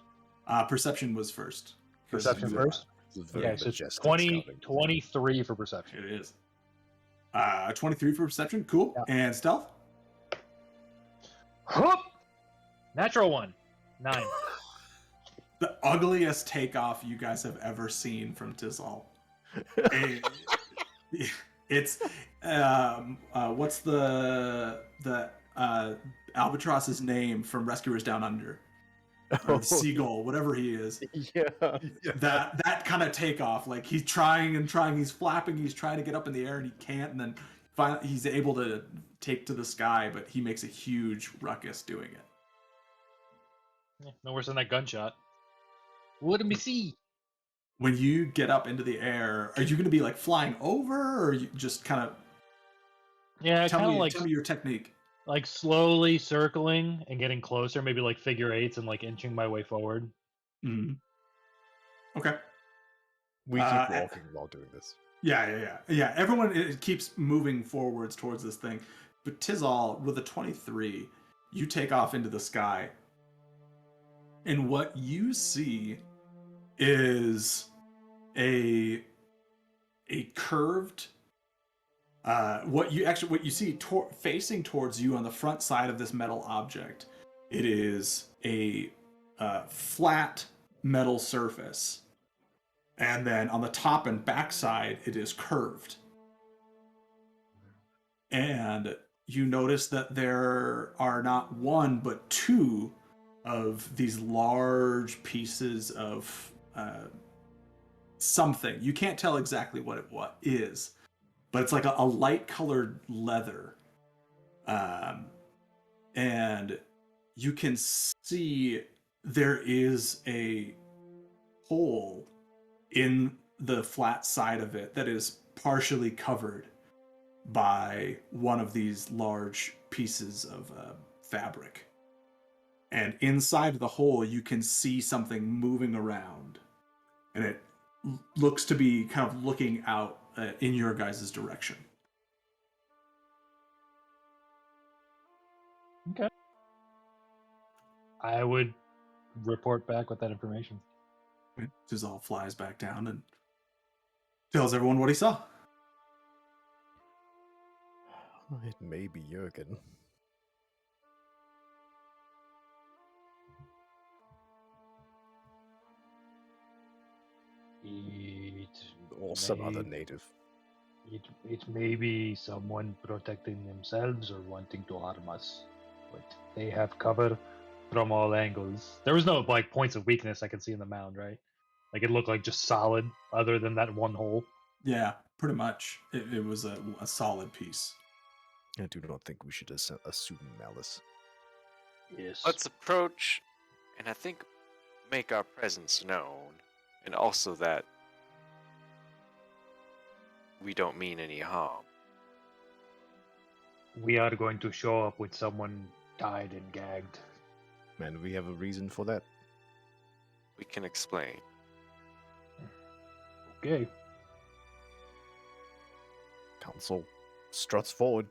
Perception was first. Perception first. Okay, so 23 for perception. It is. 23 for perception. Cool. Yeah. And stealth. Whoop! Natural 1. 9. The ugliest takeoff you guys have ever seen from Tizal. It's what's the albatross's name from Rescuers Down Under? Or the seagull, whatever he is. Yeah. That kind of takeoff. Like he's trying and trying, he's flapping, he's trying to get up in the air and he can't, and then finally he's able to take to the sky, but he makes a huge ruckus doing it. Yeah, no worse than that gunshot. What did we see? When you get up into the air, are you going to be like flying over, or are you just kind of? Yeah, Tell kind of me, like tell me your technique. like slowly circling and getting closer, maybe like figure eights and like inching my way forward. Mm-hmm. Okay. We keep walking while doing this. Yeah. Everyone keeps moving forwards towards this thing, but Tizal, with a 23, you take off into the sky, and what you see is a curved. What you see facing towards you on the front side of this metal object, it is a flat metal surface. And then on the top and back side, it is curved. And you notice that there are not one, but two of these large pieces of something. You can't tell exactly what it is, but it's like a light colored leather. And you can see there is a hole in the flat side of it that is partially covered by one of these large pieces of fabric. And inside the hole, you can see something moving around. And looks to be kind of looking out in your guys' direction. Okay. I would report back with that information. Tizal flies back down and tells everyone what he saw. It may be Jurgen. It Or some other may, native. it may be someone protecting themselves or wanting to harm us, but they have cover from all angles. There was no like points of weakness I could see in the mound, right? Like it looked like just solid, other than that one hole. Yeah, pretty much. It was a solid piece. I do not think we should assume malice. Yes. Let's approach and I think make our presence known, and also that we don't mean any harm. We are going to show up with someone tied and gagged. And we have a reason for that. We can explain. Okay. Council struts forward.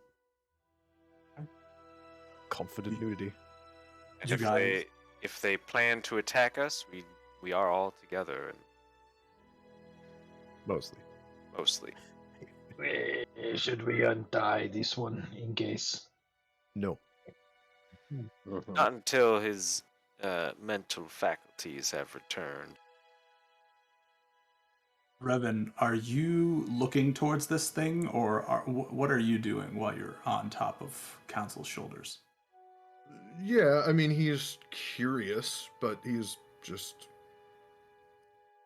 Confident nudity. And You guys- if they plan to attack us, we are all together, and Mostly. mostly. Should we untie this one in case? No. Not until his mental faculties have returned. Revan, are you looking towards this thing, or what are you doing while you're on top of Council's shoulders? Yeah, I mean, he's curious, but he's just.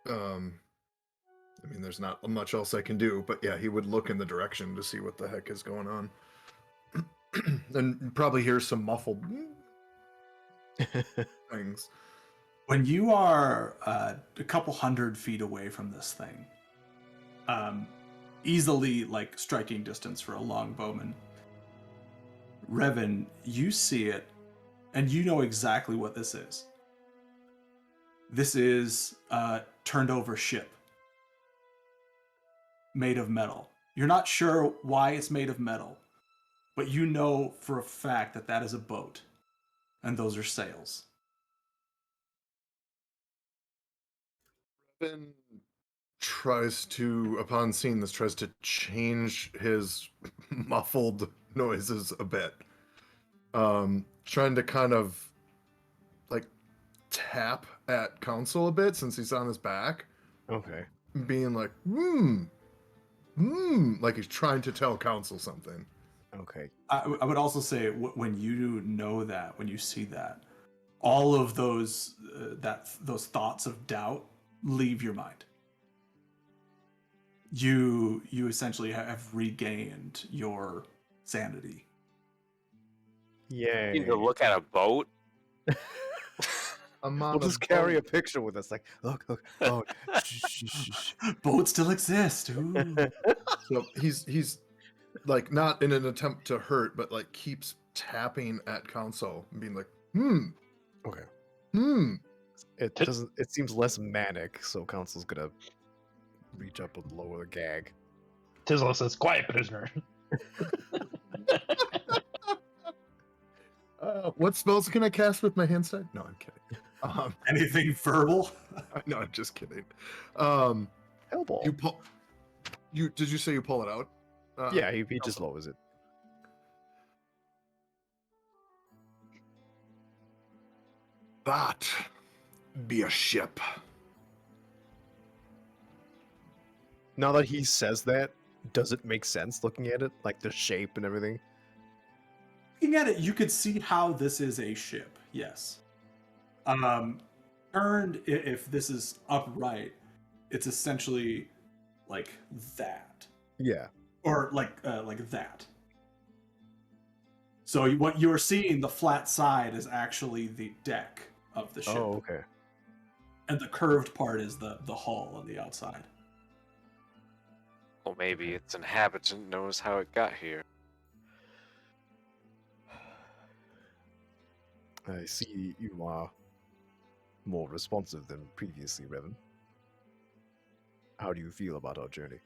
I mean, there's not much else I can do, but yeah, he would look in the direction to see what the heck is going on. And probably hear some muffled things. When you are a couple 100 feet away from this thing, easily like striking distance for a long bowman, Revan, you see it, and you know exactly what this is. This is a turned over ship made of metal. You're not sure why it's made of metal, but you know for a fact that that is a boat, and those are sails. Ben tries to, upon seeing this, tries to change his muffled noises a bit. Trying to kind of like tap at Council a bit since he's on his back, Okay. being like, like he's trying to tell Council something. Okay. I would also say when you know that, when you see that, all of those those thoughts of doubt leave your mind. You essentially have regained your sanity. Yay. You need to look at a boat. I'm We'll on just carry a picture with us. Like, look. Oh, shh, shh, shh, shh. Boats still exist. Ooh. So he's like not in an attempt to hurt, but like keeps tapping at Council and being like, Okay. It Tit- doesn't. It seems less manic, so Council's gonna reach up and lower the gag. Tizzle says, "Quiet, prisoner." What spells can I cast with my hand side? No, I'm kidding. Anything verbal? No, I'm just kidding. Hellball. You pull. Did you say you pull it out? Yeah, he just lowers it. That be a ship. Now that he says that, does it make sense looking at it? Like the shape and everything? Looking at it, you could see how this is a ship. Yes. Turned, if this is upright, it's essentially like that, Yeah. or like that. So what you're seeing, the flat side, is actually the deck of the ship, Oh, okay. and the curved part is the hull on the outside. Well, maybe its inhabitant knows how it got here. I see you are more responsive than previously, Revan. How do you feel about our journey?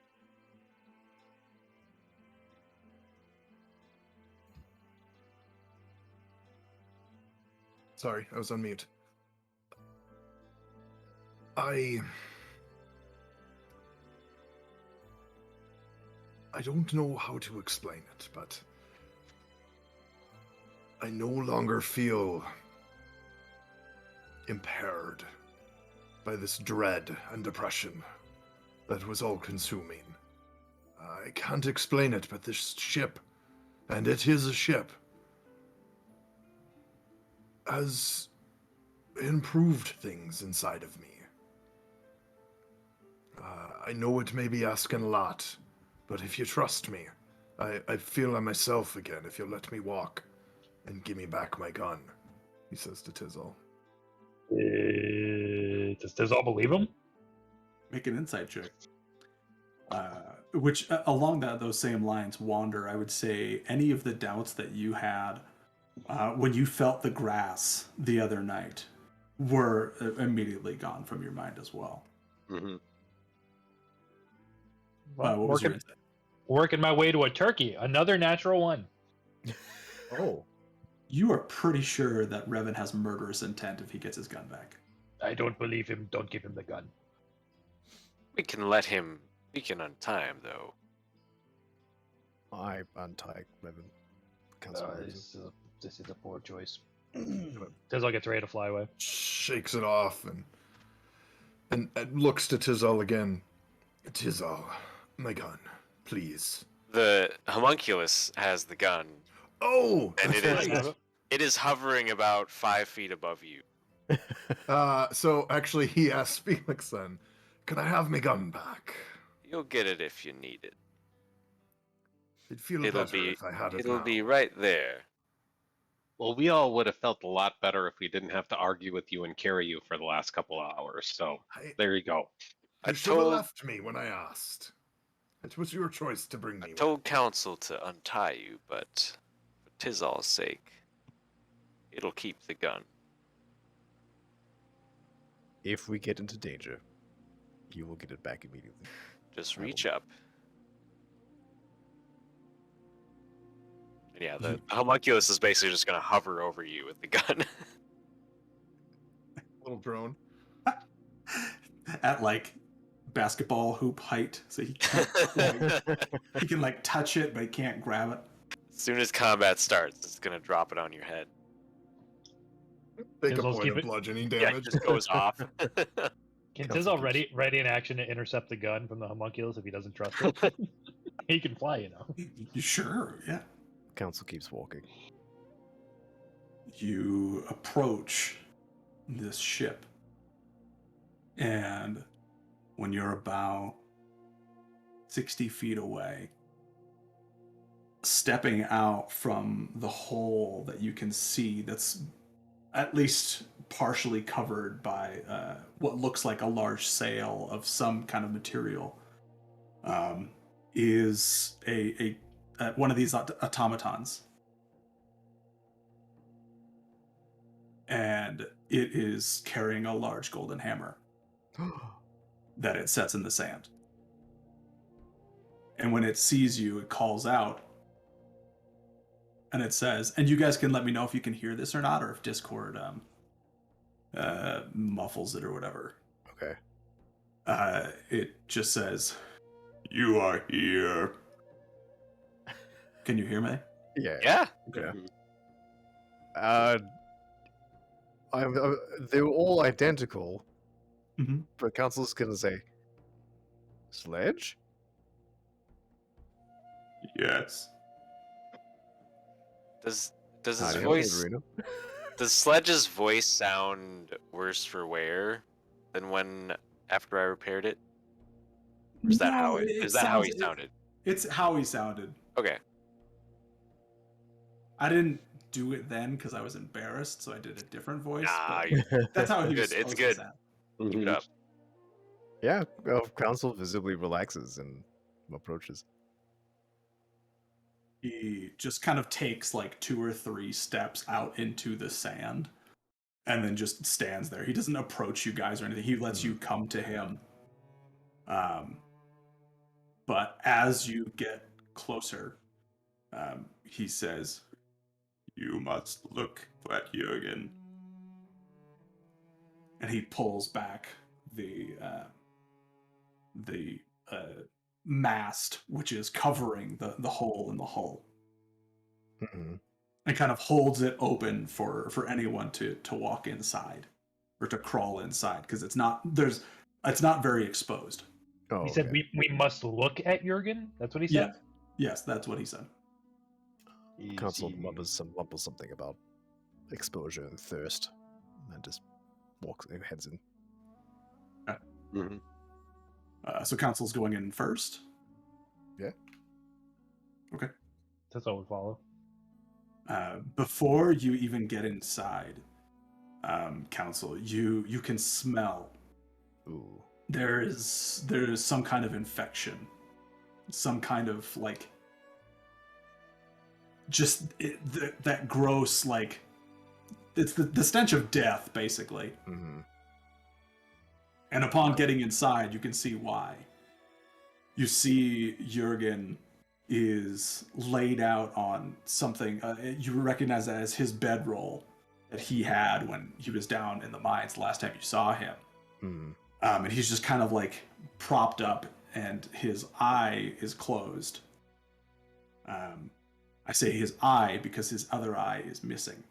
Sorry, I was on mute. I don't know how to explain it, but I no longer feel impaired by this dread and depression that was all consuming. I can't explain it, but this ship, and it is a ship, has improved things inside of me. I know it may be asking a lot, but if you trust me, I feel I'm myself again if you'll let me walk and give me back my gun, he says to Tizzle. Does Tizzle believe him? Make an insight check. Which, along those same lines, Wander, I would say any of the doubts that you had when you felt the grass the other night were immediately gone from your mind as well. Mm-hmm. Well, What was your insight? working my way to a turkey. Another natural one. Oh. You are pretty sure that Revan has murderous intent if he gets his gun back. I don't believe him. Don't give him the gun. We can let him. We can untie him, though. I untie Revan. Council This is a poor choice. Tizzle gets ready to fly away. Shakes it off and looks to Tizzle again. Tizzle, my gun, please. The homunculus has the gun, Oh, and that's it right. is it is hovering about 5 feet above you. So actually, he asked Felix then, "Can I have my gun back? You'll get it if you need it. It'd feel It'll better be if I had it it'll now." be right there. Well, we all would have felt a lot better if we didn't have to argue with you and carry you for the last couple of hours. So there you go. You I should have told left me when I asked. It was your choice to bring me. I told council to untie you, but for Tizzal's sake, it'll keep the gun. If we get into danger, you will get it back immediately. Just I will- reach up. And yeah, the homunculus is basically just gonna hover over you with the gun. Little drone. At like basketball hoop height, so he can't, he can like touch it, but he can't grab it. As soon as combat starts, it's gonna drop it on your head. Take a Tizzle's point keep of it- bludgeoning Yeah, it damage. just goes off. Can Council Tizzle keeps- ready in action to intercept the gun from the homunculus if he doesn't trust it? He can fly, you know. You sure? Yeah. Council keeps walking. You approach this ship, and when you're about 60 feet away, stepping out from the hole that you can see that's at least partially covered by what looks like a large sail of some kind of material, is a one of these automatons. And it is carrying a large golden hammer that it sets in the sand. And when it sees you, it calls out. And it says, and you guys can let me know if you can hear this or not, or if Discord muffles it or whatever. Okay. It just says, "You are here." Can you hear me? Yeah. Yeah. Yeah. Mhm. They were all identical, Mm-hmm. but Council's gonna say, "Sledge." Yes. Does his Howdy, voice Wolverino. does Sledge's voice sound worse for wear than when after I repaired it? Or is that how he sounded? It's how he sounded. Okay. I didn't do it then because I was embarrassed, so I did a different voice. Nah, but that's how he was good, it's supposed good. to sound. Keep it Mhm. up. Yeah, well, Council visibly relaxes and approaches. He just kind of takes like 2 or 3 steps out into the sand and then just stands there. He doesn't approach you guys or anything. He lets you come to him. But as you get closer, he says, "You must look at Jürgen." And he pulls back the mast, which is covering the hole in the hull, Mhm. and kind of holds it open for anyone to walk inside or to crawl inside, because it's not very exposed. Oh, He said okay. we must look at Jurgen. That's what he Yeah. said. Yes, that's what he said. Council Easy. mumbles something about exposure and thirst, and just heads in. Mhm. So council's going in first. Yeah. Okay. That's all we follow. Before you even get inside, council, you can smell Ooh. there is some kind of infection, some kind of like just that gross, like it's the stench of death, basically. Mm-hmm. And upon getting inside, you can see why. You see Jürgen is laid out on something. You recognize that as his bedroll that he had when he was down in the mines last time you saw him. Mm-hmm. And he's just kind of like propped up, and his eye is closed. I say his eye because his other eye is missing.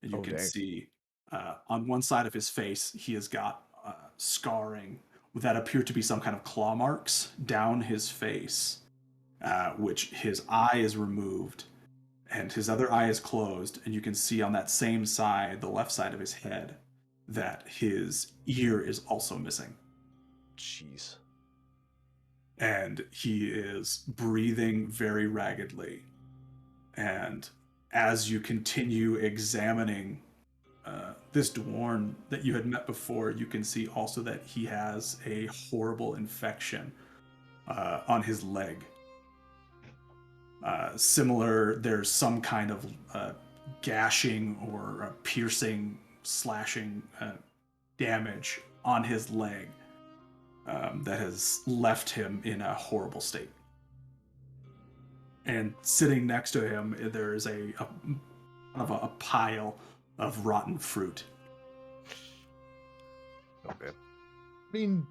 And you can dang. see on one side of his face, he has got scarring that appear to be some kind of claw marks down his face, which his eye is removed, and his other eye is closed. And you can see on that same side, the left side of his head, that his ear is also missing. Jeez. And he is breathing very raggedly. And as you continue examining this Dwarn that you had met before, you can see also that he has a horrible infection on his leg. Similar, there's some kind of gashing or piercing, slashing damage on his leg that has left him in a horrible state. And sitting next to him, there is a pile of rotten fruit. Okay. I mean,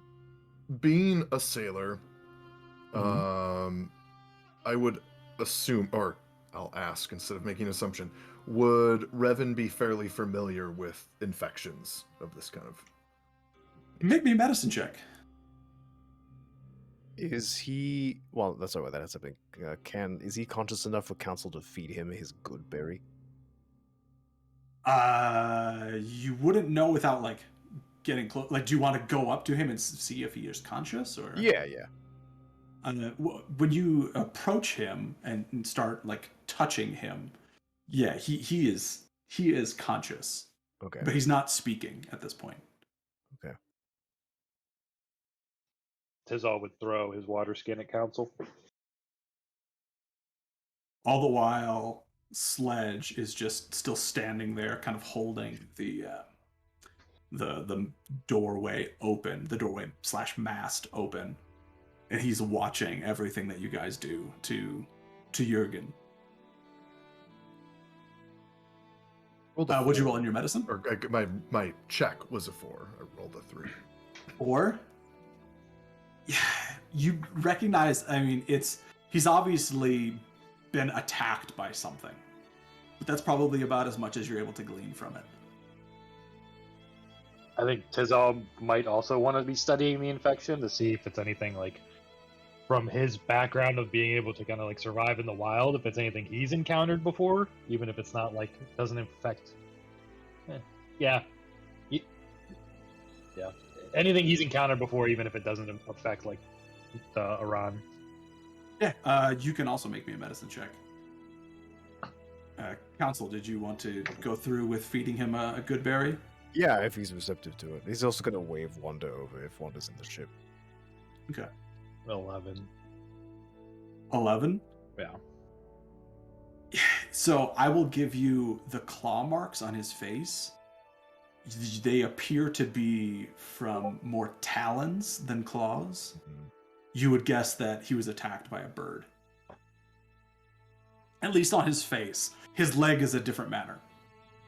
being a sailor, Mhm. I would assume, or I'll ask instead of making an assumption, would Revan be fairly familiar with infections of this kind of? Make me a medicine check. Is he? Well, that's not why that has something. Is he conscious enough for council to feed him his good berry? You wouldn't know without like getting close. Like, do you want to go up to him and see if he is conscious, or? Yeah. When you approach him and start like touching him, yeah, he is conscious, Okay. but he's not speaking at this point. Okay. Tizal would throw his water skin at council. All the while, Sledge is just still standing there, kind of holding the doorway open, the doorway / mast open, and he's watching everything that you guys do to Jürgen. What'd you roll in your medicine? Or my check was a 4. I rolled a 3. Or you recognize, I mean, he's obviously been attacked by something, but that's probably about as much as you're able to glean from it. I think Tizal might also want to be studying the infection to see if it's anything like from his background of being able to kind of like survive in the wild, if it's anything he's encountered before, even if it's not like doesn't infect. Yeah. Anything he's encountered before, even if it doesn't affect like Iran. Yeah, you can also make me a medicine check. Council, did you want to go through with feeding him a good berry? Yeah, if he's receptive to it. He's also going to wave Wanda over if Wanda's in the ship. Okay. 11. 11? Yeah. So I will give you the claw marks on his face. they appear to be from more talons than claws. Mhm. You would guess that he was attacked by a bird. At least on his face. His leg is a different matter.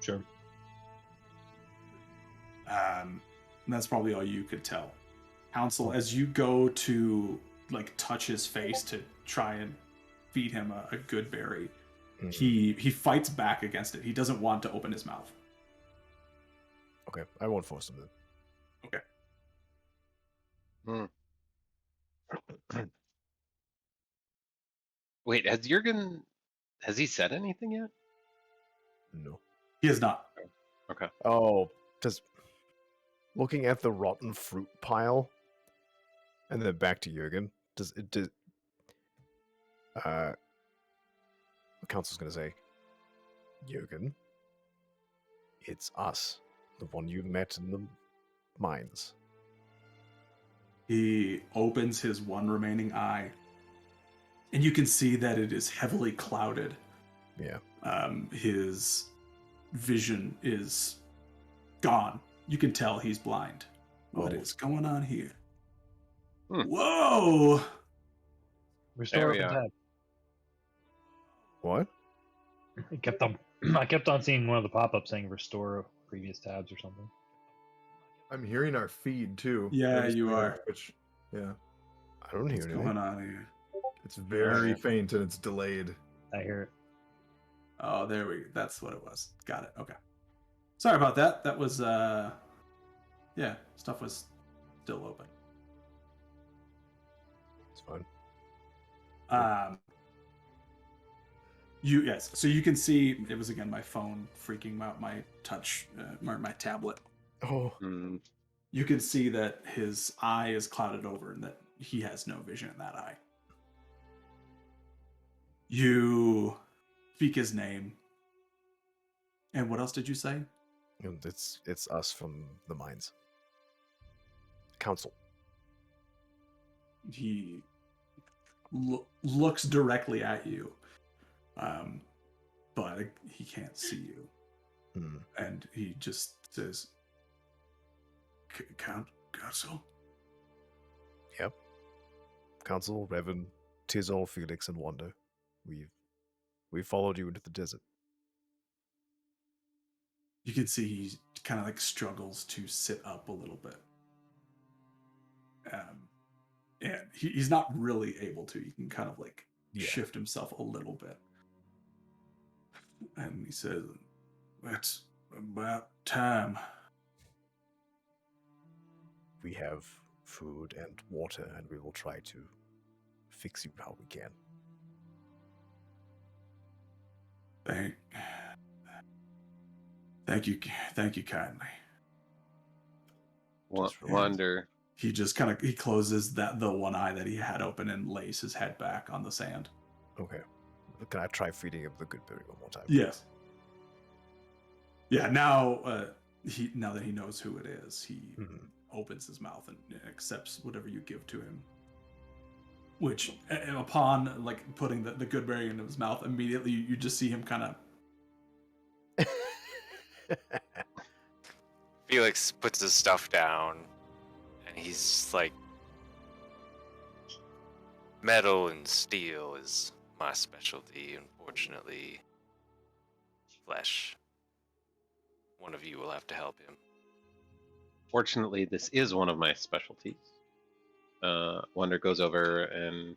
Sure. And that's probably all you could tell. Council, as you go to like touch his face to try and feed him a good berry, Mhm. he fights back against it. He doesn't want to open his mouth. Okay, I won't force him then. Okay. Wait, has Jurgen, has he said anything yet? No. He is not. Okay. Oh, just looking at the rotten fruit pile, and then back to Jurgen. The council's gonna say, Jurgen, it's us, the one you met in the mines. He opens his one remaining eye, and you can see that it is heavily clouded. Yeah. His vision is gone. You can tell he's blind. What is going on here? Whoa! Restore we open are. tab. What? I kept on seeing one of the pop-ups saying restore previous tabs or something. I'm hearing our feed too. Yeah, Every you time I are. switch. Yeah, I don't hear What's anything. going on here? it's very Yeah. faint and it's delayed. I hear it. Oh, there we go. That's what it was. Got it. Okay. Sorry about that. That was yeah, stuff was still open. It's fine. Yes. So you can see it was again my phone freaking out my touch my tablet. Oh, Mm, You can see that his eye is clouded over and that he has no vision in that eye. You speak his name. And what else did you say? and it's us from the mines. Council. He looks directly at you, but he can't see you. Hmm. And he just says, Council? Yep. Council, Revan, Tizol, Felix, and Wanda. We followed you into the desert. You can see he kind of like struggles to sit up a little bit. And he's not really able to. He can kind of like shift himself a little bit. And he says, "That's about time." We have food and water, and we will try to fix you how we can. Thank you kindly. Just relax. Wonder. He just kind of closes the one eye that he had open and lays his head back on the sand. Okay. Can I try feeding him the good berry one more time? Yes. Yeah. Now now that he knows who it is, he opens his mouth and accepts whatever you give to him. Which, upon like putting the good berry into his mouth, immediately you just see him kind of. Felix puts his stuff down, and he's like, metal and steel is my specialty. Unfortunately, flesh. One of you will have to help him. Fortunately, this is one of my specialties. Wonder goes over and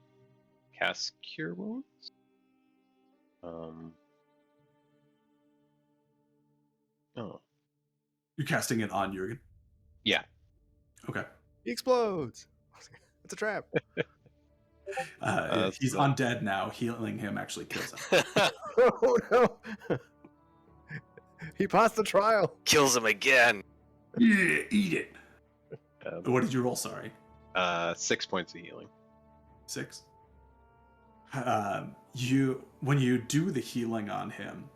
casts Cure Wounds. Oh, You're casting it on Jurgen. yeah. Okay. He explodes. It's a trap. He's so- undead now. Healing him actually kills him. Oh no! He passed the trial. Kills him again. Yeah, eat it. Um, What did you roll? Sorry. 6 points of healing. 6. When you do the healing on him,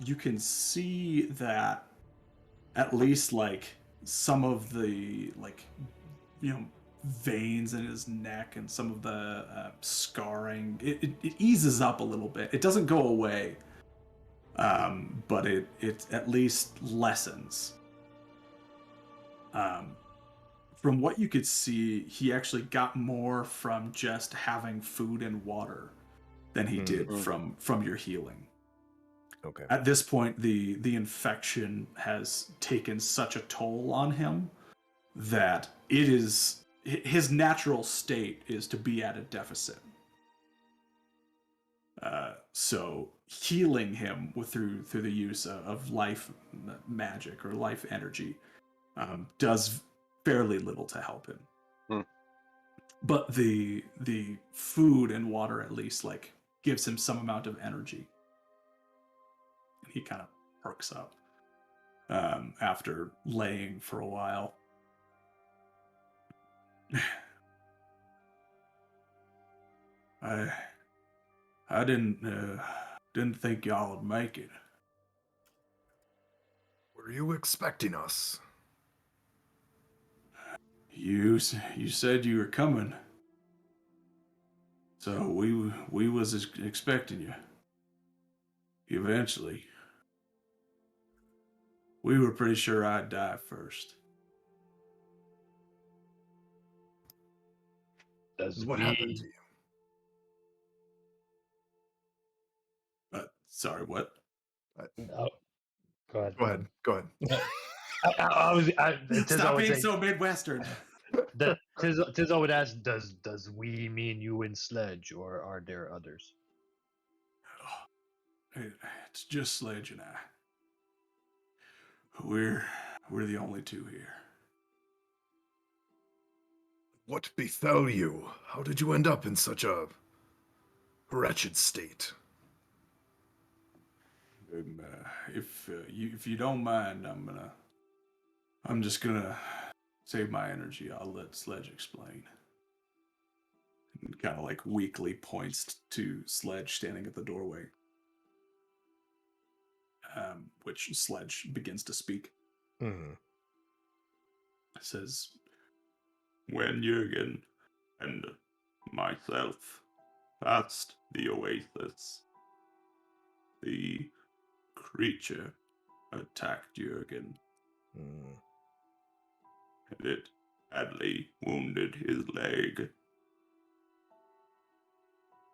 you can see that at least like some of the veins in his neck and some of the scarring it eases up a little bit. It doesn't go away, but it at least lessens. From what you could see, he actually got more from just having food and water than he did from your healing. Okay. At this point, the infection has taken such a toll on him that it is his natural state is to be at a deficit. So healing him through the use of life magic or life energy does fairly little to help him. But the food and water at least like gives him some amount of energy. And he kind of perks up after laying for a while. I didn't think y'all would make it. Were you expecting us? You said you were coming, so we was expecting you. Eventually, we were pretty sure I'd die first. What happened to you? Sorry, what? Oh, go ahead. Go ahead. Tiz Stop would being say, so Midwestern. Tiz would ask, does we mean you and Sledge, or are there others? It's just Sledge and I. We're the only two here. What befell you? How did you end up in such a wretched state? If you don't mind, I'm just gonna save my energy. I'll let Sledge explain. And kind of like weakly points to Sledge standing at the doorway. Which Sledge begins to speak. Says, when Jürgen and myself passed the oasis, the creature attacked Jürgen. And it badly wounded his leg.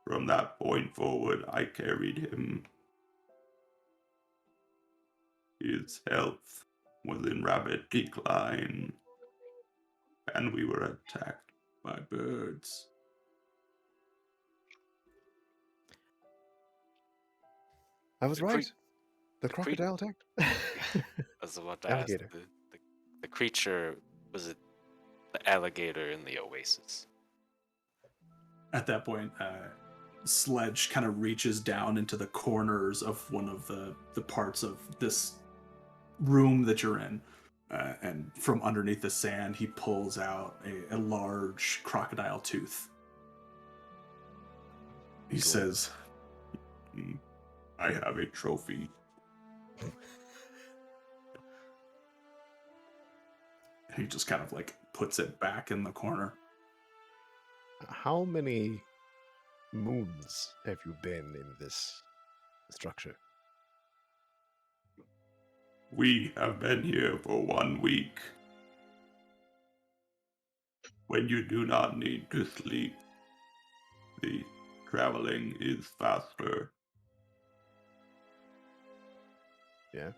From that point forward, I carried him. His health was in rapid decline, and we were attacked by birds. I was The right. The the cre- crocodile attacked. I was about to ask, Alligator. the creature, was it the alligator in the oasis? At that point, Sledge kind of reaches down into the corners of one of the parts of this room that you're in. And from underneath the sand, he pulls out a large crocodile tooth. He says, I have a trophy. He just kind of like puts it back in the corner. How many moons have you been in this structure? We have been here for 1 week. When you do not need to sleep, the traveling is faster. Yeah.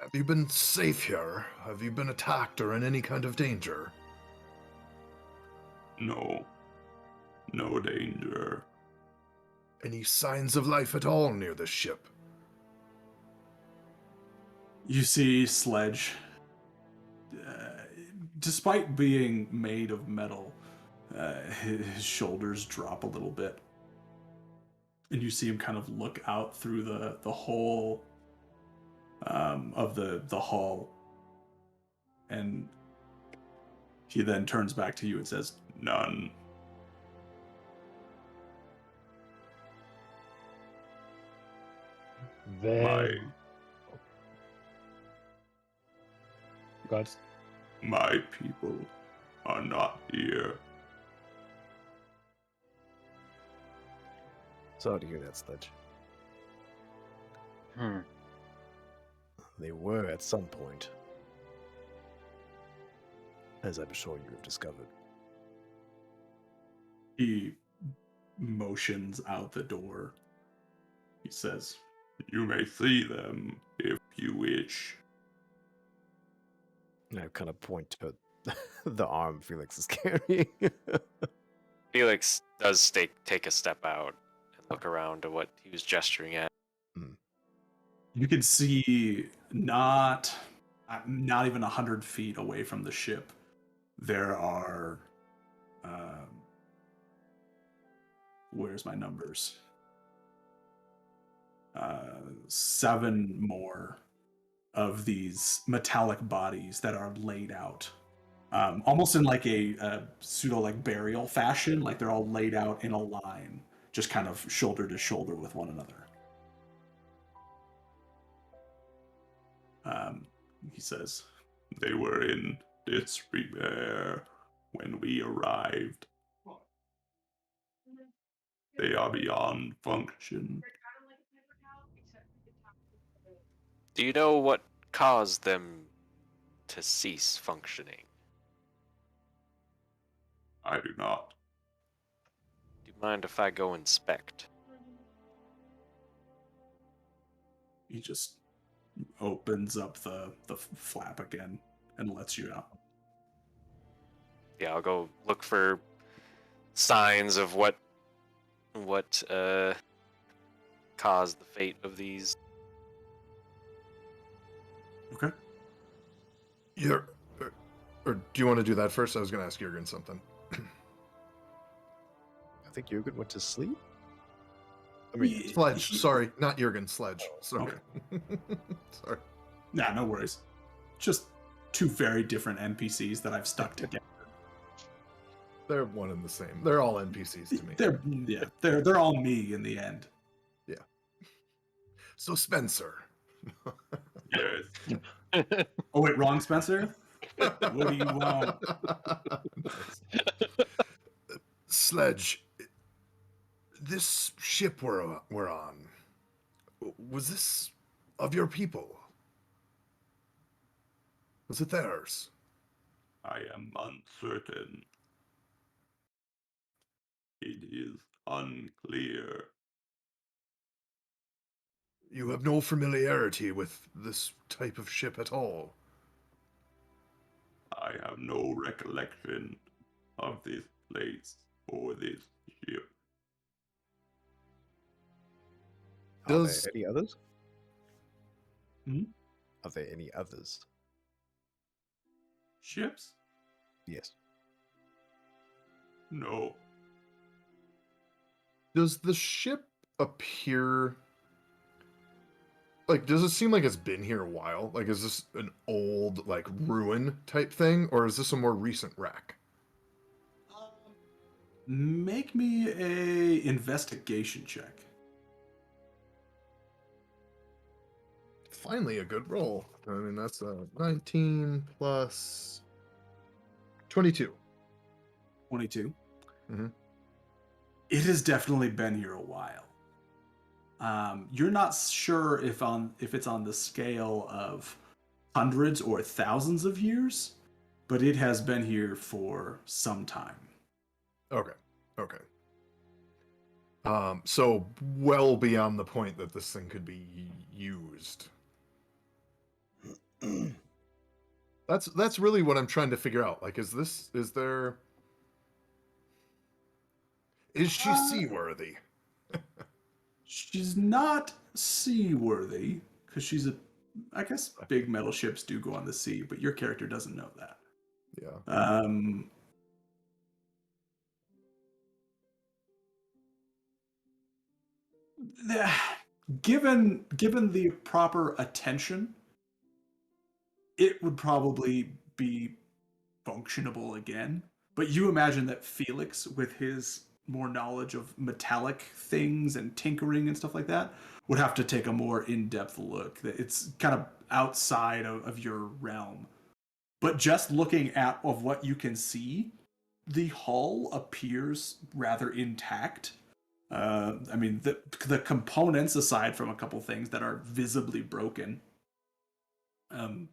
Have you been safe here? Have you been attacked or in any kind of danger? No danger. Any signs of life at all near the ship? You see Sledge, despite being made of metal, his shoulders drop a little bit. And you see him kind of look out through the hole of the hull. And he then turns back to you and says, none. Then, God, My people are not here. Sorry to hear that, Sledge. Hmm. They were at some point, as I'm sure you have discovered. He motions out the door. He says, "You may see them if you wish." And I kind of point to the arm Felix is carrying. Felix does take a step out and look around to what he was gesturing at. You can see not even 100 feet away from the ship, there are where's my numbers? 7 more of these metallic bodies that are laid out, almost in like a pseudo like burial fashion. Like they're all laid out in a line, just kind of shoulder to shoulder with one another. He says, "They were in disrepair when we arrived. They are beyond function." Do you know what caused them to cease functioning? I do not. Do you mind if I go inspect? He just opens up the flap again and lets you out. Yeah, I'll go look for signs of what caused the fate of these. Okay. You're, or do you want to do that first? I was going to ask Jurgen something. I think Jurgen went to sleep. I mean, Sledge. Sorry, not Jurgen. Sledge. Sorry. Okay. Sorry. Nah, no worries. Just 2 very different NPCs that I've stuck together. They're one and the same. They're all NPCs to me. They're all me in the end. Yeah. So Spencer. Yes. Oh wait, wrong Spencer? What do you want? Sledge, this ship we're on, was this of your people? Was it theirs? I am uncertain. It is unclear. You have no familiarity with this type of ship at all? I have no recollection of this place or this ship. Are Does there any others? Hmm? Are there any others? Ships? Yes. No. does the ship appear like, does it seem like it's been here a while? Like, is this an old like ruin type thing, or is this a more recent wreck? Make me a investigation check. Finally, a good roll. I mean, that's a 19 plus 22. 22. Mhm. It has definitely been here a while. You're not sure if it's on the scale of hundreds or thousands of years, but it has been here for some time. Okay. Okay. So well beyond the point that this thing could be used. That's really what I'm trying to figure out. Like, is she seaworthy? She's not seaworthy because I guess big metal ships do go on the sea, but your character doesn't know that. Yeah. Given the proper attention, it would probably be functionable again. But you imagine that Felix, with his more knowledge of metallic things and tinkering and stuff like that, would have to take a more in-depth look. It's kind of outside of your realm. But just looking at of what you can see, the hull appears rather intact. I mean, the components, aside from a couple things that are visibly broken, are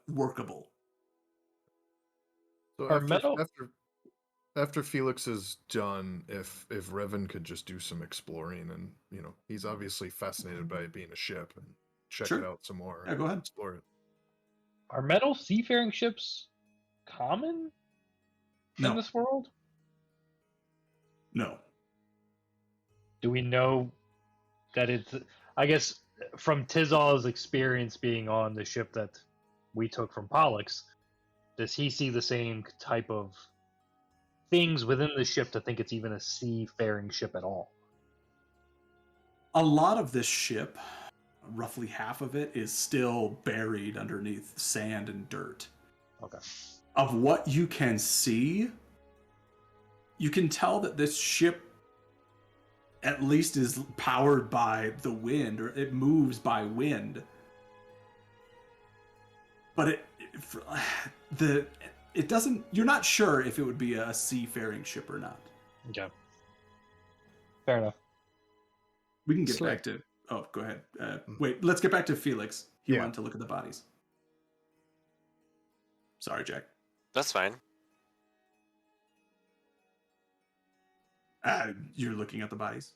workable. So Are metal? after Felix is done, if Revan could just do some exploring, and he's obviously fascinated by it being a ship, and check it Sure. out some more. Yeah, go ahead. Explore it. Are metal seafaring ships common in No, this world? no. Do we know that it's? I guess from Tizal's experience being on the ship that we took from Pollux, does he see the same type of things within the ship to think it's even a seafaring ship at all? A lot of this ship, roughly half of it, is still buried underneath sand and dirt. Okay. Of what you can see, you can tell that this ship at least is powered by the wind, or it moves by wind. But it doesn't. You're not sure if it would be a seafaring ship or not. Okay. Fair enough. We can get Slick. back to. Oh, go ahead. Wait, let's get back to Felix. He Yeah. wanted to look at the bodies. Sorry, Jack. That's fine. You're looking at the bodies.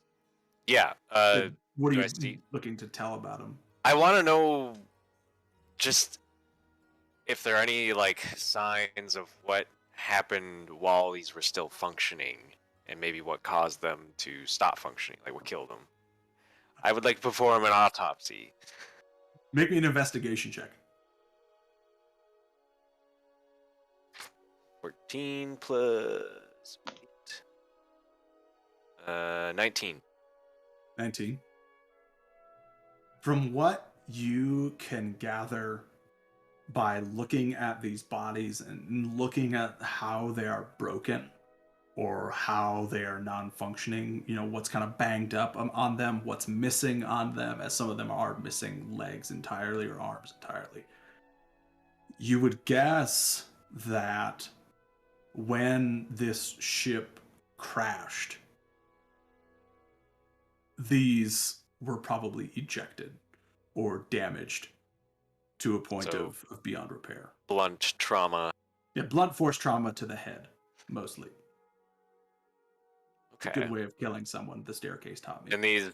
Yeah. What are do you I see- looking to tell about them? I want to know just if there are any like signs of what happened while these were still functioning, and maybe what caused them to stop functioning, like what killed them. I would like to perform an autopsy. Make me an investigation check. 14 plus 8. 19. 19. From what you can gather by looking at these bodies and looking at how they are broken or how they are non-functioning, what's kind of banged up on them, what's missing on them, as some of them are missing legs entirely or arms entirely, you would guess that when this ship crashed, these were probably ejected or damaged to a point So- of beyond repair. Blunt trauma. Yeah, blunt force trauma to the head, mostly. Okay. Good way of killing someone, the staircase taught me. And these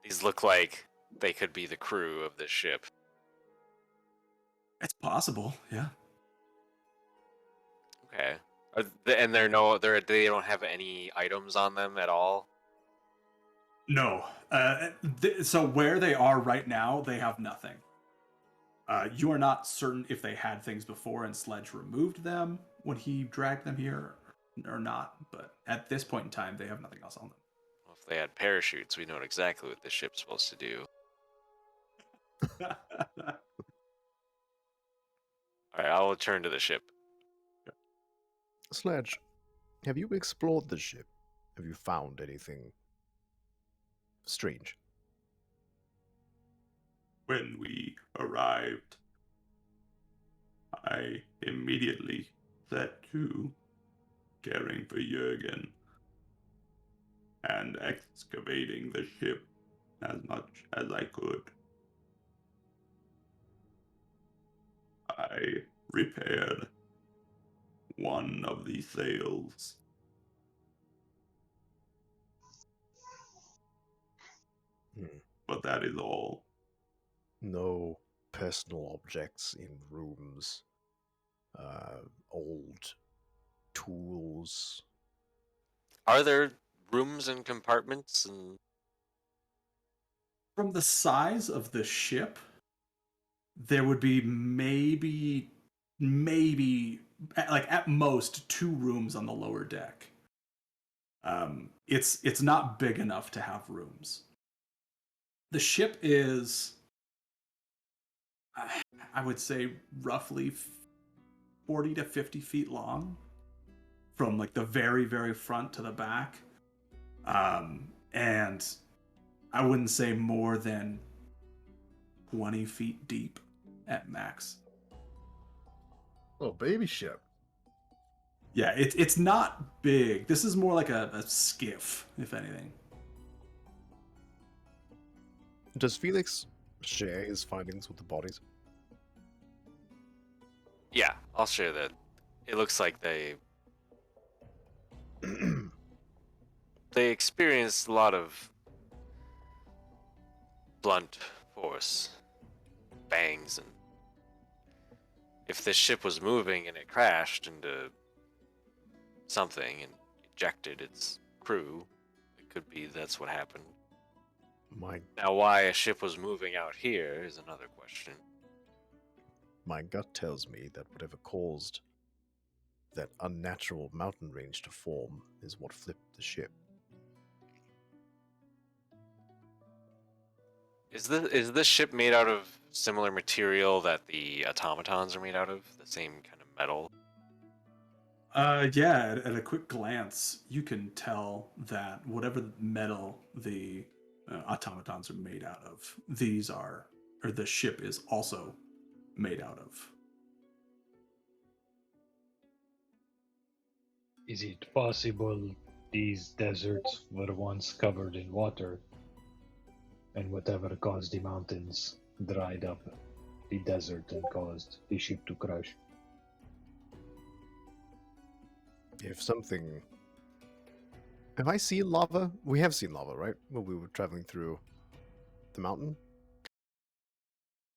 these look like they could be the crew of this ship. It's possible, yeah. Okay. And they don't have any items on them at all. No. So where they are right now, they have nothing. You are not certain if they had things before and Sledge removed them when he dragged them here or not, but at this point in time, they have nothing else on them. Well, if they had parachutes, we know exactly what this ship's supposed to do. All right, I'll return to the ship. Sledge, have you explored the ship? Have you found anything strange? When we arrived, I immediately set to caring for Jurgen and excavating the ship as much as I could. I repaired one of the sails. But that is all. No personal objects in rooms. Old tools. Are there rooms and compartments and From the size of the ship, there would be maybe like at most 2 rooms on the lower deck. It's not big enough to have rooms. The ship is, I would say, roughly 40 to 50 feet long, from like the very, very front to the back. And I wouldn't say more than 20 feet deep at max. Oh, baby ship. Yeah, it's not big. This is more like a skiff, if anything. Does Felix share his findings with the bodies? Yeah, I'll share that. It looks like they experienced a lot of blunt force, bangs, and if this ship was moving and it crashed into something and ejected its crew, it could be that's what happened. Now, why a ship was moving out here is another question. My gut tells me that whatever caused that unnatural mountain range to form is what flipped the ship. Is this ship made out of similar material that the automatons are made out of? The same kind of metal? Yeah, at a quick glance, you can tell that whatever metal the automatons are made out of, the ship is also made out of. Is it possible these deserts were once covered in water, and whatever caused the mountains dried up the desert and caused the ship to crash? If something... Have I seen lava? We have seen lava, right? When we were traveling through the mountain?